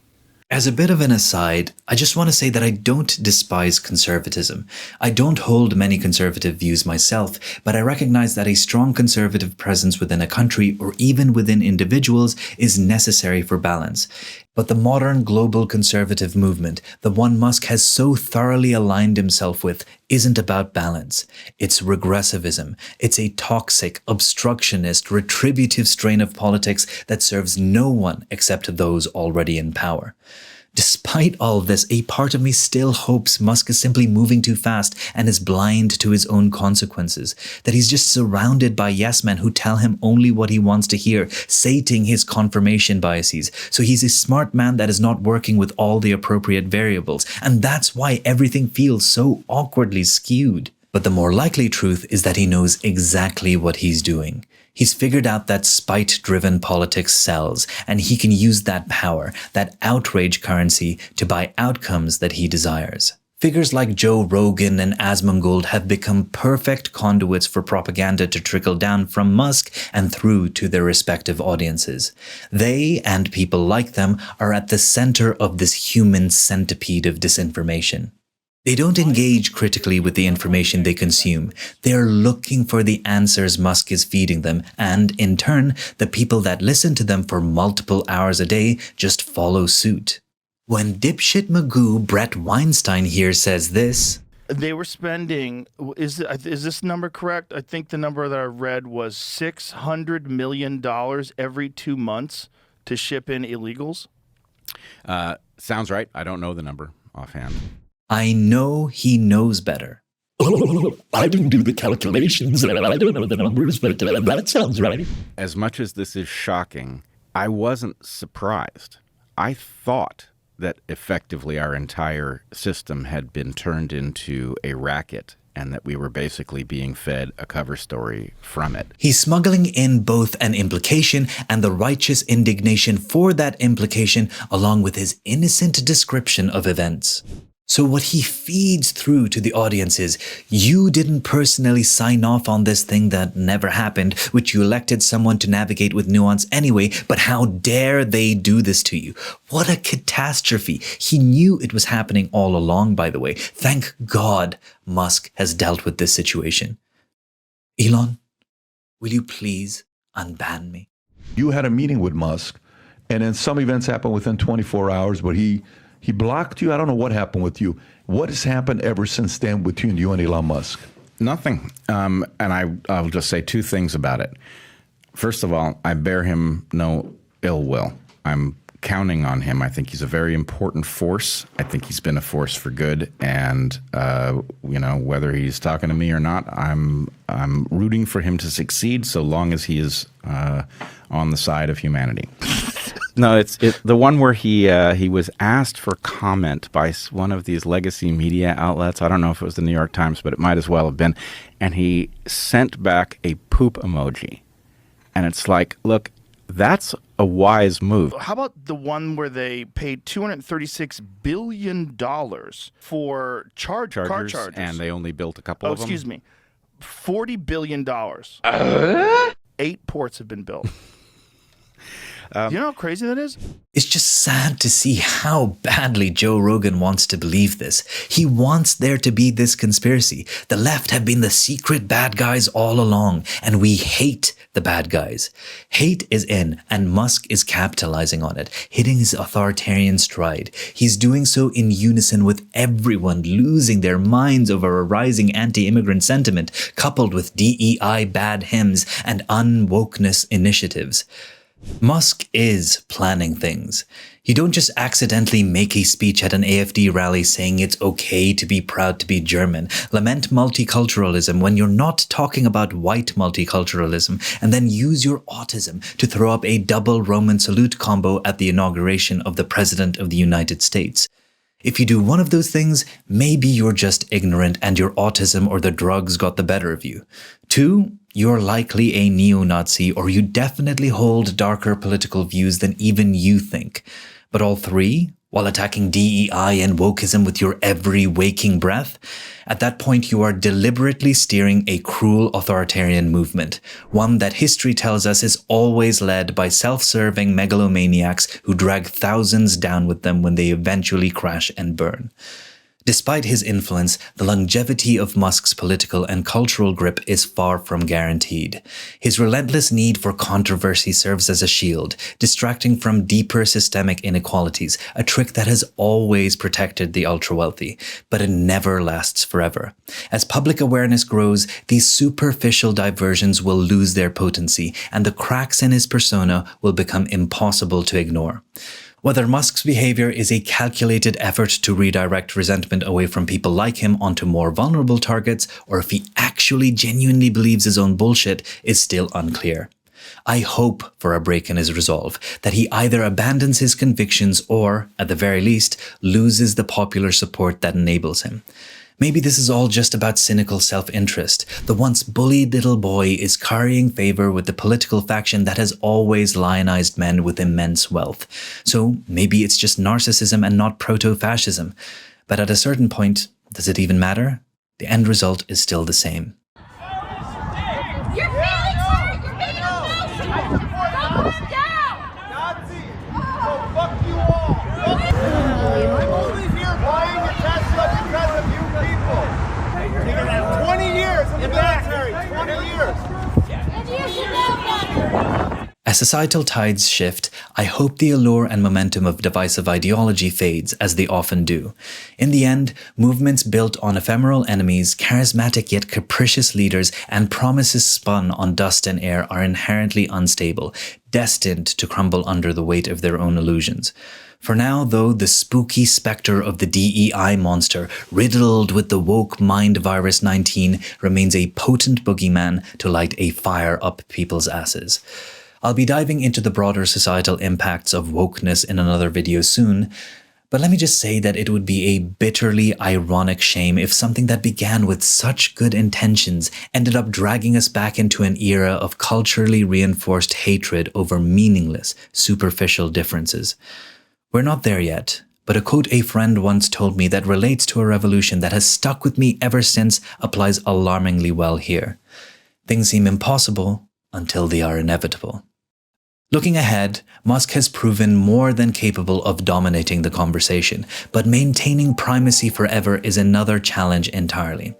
As a bit of an aside, I just want to say that I don't despise conservatism. I don't hold many conservative views myself, but I recognize that a strong conservative presence within a country or even within individuals is necessary for balance. But the modern global conservative movement, the one Musk has so thoroughly aligned himself with, isn't about balance. It's regressivism. It's a toxic, obstructionist, retributive strain of politics that serves no one except those already in power. Despite all of this, a part of me still hopes Musk is simply moving too fast and is blind to his own consequences, that he's just surrounded by yes-men who tell him only what he wants to hear, sating his confirmation biases. So he's a smart man that is not working with all the appropriate variables, and that's why everything feels so awkwardly skewed. But the more likely truth is that he knows exactly what he's doing. He's figured out that spite-driven politics sells, and he can use that power, that outrage currency, to buy outcomes that he desires. Figures like Joe Rogan and Asmongold have become perfect conduits for propaganda to trickle down from Musk and through to their respective audiences. They, and people like them, are at the center of this human centipede of disinformation. They don't engage critically with the information they consume. They're looking for the answers Musk is feeding them, and in turn, the people that listen to them for multiple hours a day just follow suit. When dipshit Magoo Bret Weinstein here says this, they were spending, is this number correct? I think the number that I read was $600 million every 2 months to ship in illegals. Sounds right. I don't know the number offhand. I know he knows better. I didn't do the calculations. I don't know the numbers, but that sounds right. As much as this is shocking, I wasn't surprised. I thought that effectively our entire system had been turned into a racket and that we were basically being fed a cover story from it. He's smuggling in both an implication and the righteous indignation for that implication, along with his innocent description of events. So what he feeds through to the audience is, you didn't personally sign off on this thing that never happened, which you elected someone to navigate with nuance anyway, but how dare they do this to you? What a catastrophe. He knew it was happening all along, by the way. Thank God Musk has dealt with this situation. Elon, will you please unban me? You had a meeting with Musk, and then some events happened within 24 hours, but he blocked you. I don't know what happened with you. What has happened ever since then between you and Elon Musk? Nothing. And I'll just say two things about it. First of all, I bear him no ill will. I'm counting on him. I think he's a very important force. I think he's been a force for good. And, whether he's talking to me or not, I'm rooting for him to succeed so long as he is on the side of humanity. No, it's the one where he was asked for comment by one of these legacy media outlets. I don't know if it was the New York Times, but it might as well have been. And he sent back a poop emoji. And it's like, look, that's a wise move. How about the one where they paid $236 billion for car chargers? And they only built a couple of them? Excuse me. $40 billion. 8 ports have been built. You know how crazy that is? It's just sad to see how badly Joe Rogan wants to believe this. He wants there to be this conspiracy. The left have been the secret bad guys all along, and we hate the bad guys. Hate is in, and Musk is capitalizing on it, hitting his authoritarian stride. He's doing so in unison with everyone losing their minds over a rising anti-immigrant sentiment, coupled with DEI bad hymns and unwokeness initiatives. Musk is planning things. You don't just accidentally make a speech at an AfD rally saying it's okay to be proud to be German, lament multiculturalism when you're not talking about white multiculturalism, and then use your autism to throw up a double Roman salute combo at the inauguration of the President of the United States. If you do one of those things, maybe you're just ignorant and your autism or the drugs got the better of you. 2, you're likely a neo-Nazi, or you definitely hold darker political views than even you think. But all 3, while attacking DEI and wokeism with your every waking breath, at that point you are deliberately steering a cruel authoritarian movement, one that history tells us is always led by self-serving megalomaniacs who drag thousands down with them when they eventually crash and burn. Despite his influence, the longevity of Musk's political and cultural grip is far from guaranteed. His relentless need for controversy serves as a shield, distracting from deeper systemic inequalities, a trick that has always protected the ultra-wealthy, but it never lasts forever. As public awareness grows, these superficial diversions will lose their potency, and the cracks in his persona will become impossible to ignore. Whether Musk's behavior is a calculated effort to redirect resentment away from people like him onto more vulnerable targets, or if he actually genuinely believes his own bullshit, is still unclear. I hope for a break in his resolve, that he either abandons his convictions or, at the very least, loses the popular support that enables him. Maybe this is all just about cynical self-interest. The once bullied little boy is currying favor with the political faction that has always lionized men with immense wealth. So maybe it's just narcissism and not proto-fascism. But at a certain point, does it even matter? The end result is still the same. Your feelings hurt! You're being emotional! Calm down! Nazi! Oh, fuck you all! I'm only here buying your Tesla because of you people! 20 years in the military! 20 years! And you should know better! As societal tides shift, I hope the allure and momentum of divisive ideology fades, as they often do. In the end, movements built on ephemeral enemies, charismatic yet capricious leaders, and promises spun on dust and air are inherently unstable, destined to crumble under the weight of their own illusions. For now, though, the spooky specter of the DEI monster, riddled with the woke mind virus 19, remains a potent boogeyman to light a fire up people's asses. I'll be diving into the broader societal impacts of wokeness in another video soon, but let me just say that it would be a bitterly ironic shame if something that began with such good intentions ended up dragging us back into an era of culturally reinforced hatred over meaningless, superficial differences. We're not there yet, But a quote a friend once told me that relates to a revolution that has stuck with me ever since applies alarmingly well here. Things seem impossible until they are inevitable. Looking ahead, Musk has proven more than capable of dominating the conversation, but maintaining primacy forever is another challenge entirely.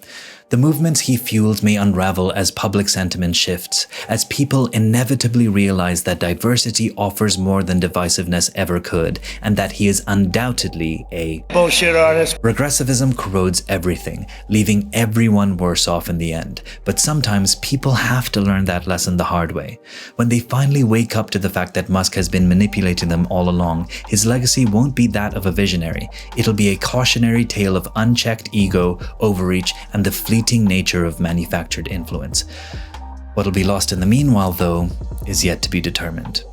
The movements he fuels may unravel as public sentiment shifts, as people inevitably realize that diversity offers more than divisiveness ever could, and that he is undoubtedly a bullshit artist. Regressivism corrodes everything, leaving everyone worse off in the end. But sometimes people have to learn that lesson the hard way. When they finally wake up to the fact that Musk has been manipulating them all along, his legacy won't be that of a visionary. It'll be a cautionary tale of unchecked ego, overreach, and the fleeting nature of manufactured influence. What'll be lost in the meanwhile, though, is yet to be determined.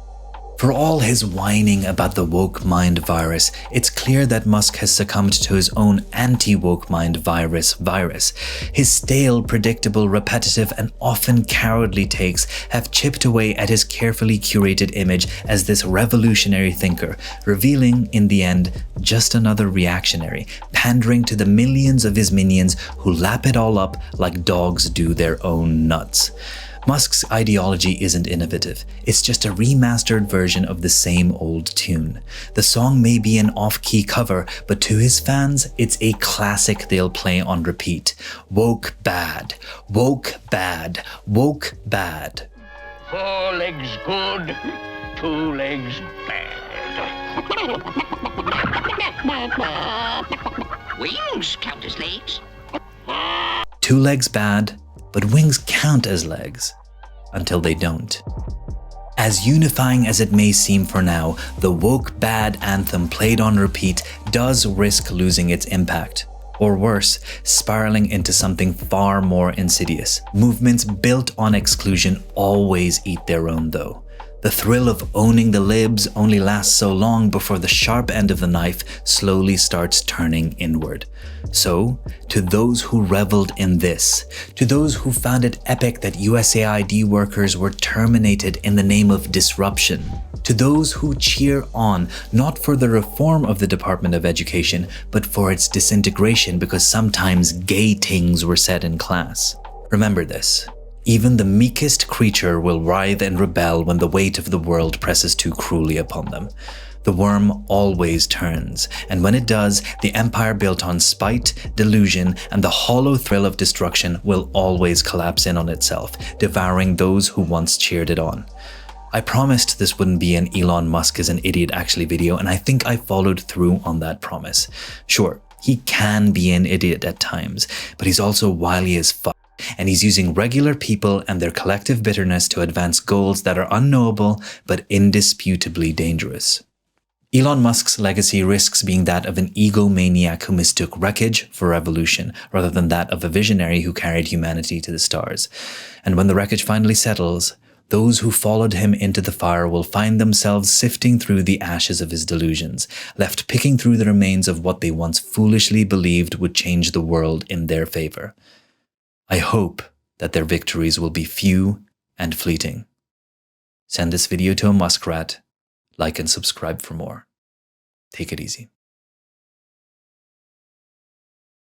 For all his whining about the woke mind virus, it's clear that Musk has succumbed to his own anti-woke mind virus. His stale, predictable, repetitive, and often cowardly takes have chipped away at his carefully curated image as this revolutionary thinker, revealing, in the end, just another reactionary, pandering to the millions of his minions who lap it all up like dogs do their own nuts. Musk's ideology isn't innovative, it's just a remastered version of the same old tune. The song may be an off-key cover, but to his fans, it's a classic they'll play on repeat. Woke bad, woke bad, woke bad. 4 legs good, 2 legs bad. Wings count as legs. 2 legs bad, but wings count as legs, until they don't. As unifying as it may seem for now, the woke bad anthem played on repeat does risk losing its impact. Or worse, spiraling into something far more insidious. Movements built on exclusion always eat their own though. The thrill of owning the libs only lasts so long before the sharp end of the knife slowly starts turning inward. So, to those who reveled in this, to those who found it epic that USAID workers were terminated in the name of disruption, to those who cheer on not for the reform of the Department of Education, but for its disintegration because sometimes gay things were said in class. Remember this. Even the meekest creature will writhe and rebel when the weight of the world presses too cruelly upon them. The worm always turns, and when it does, the empire built on spite, delusion, and the hollow thrill of destruction will always collapse in on itself, devouring those who once cheered it on. I promised this wouldn't be an Elon Musk is an idiot actually video, and I think I followed through on that promise. Sure, he can be an idiot at times, but he's also wily as fuck. And he's using regular people and their collective bitterness to advance goals that are unknowable but indisputably dangerous. Elon Musk's legacy risks being that of an egomaniac who mistook wreckage for revolution, rather than that of a visionary who carried humanity to the stars. And when the wreckage finally settles, those who followed him into the fire will find themselves sifting through the ashes of his delusions, left picking through the remains of what they once foolishly believed would change the world in their favor. I hope that their victories will be few and fleeting. Send this video to a muskrat, like and subscribe for more. Take it easy.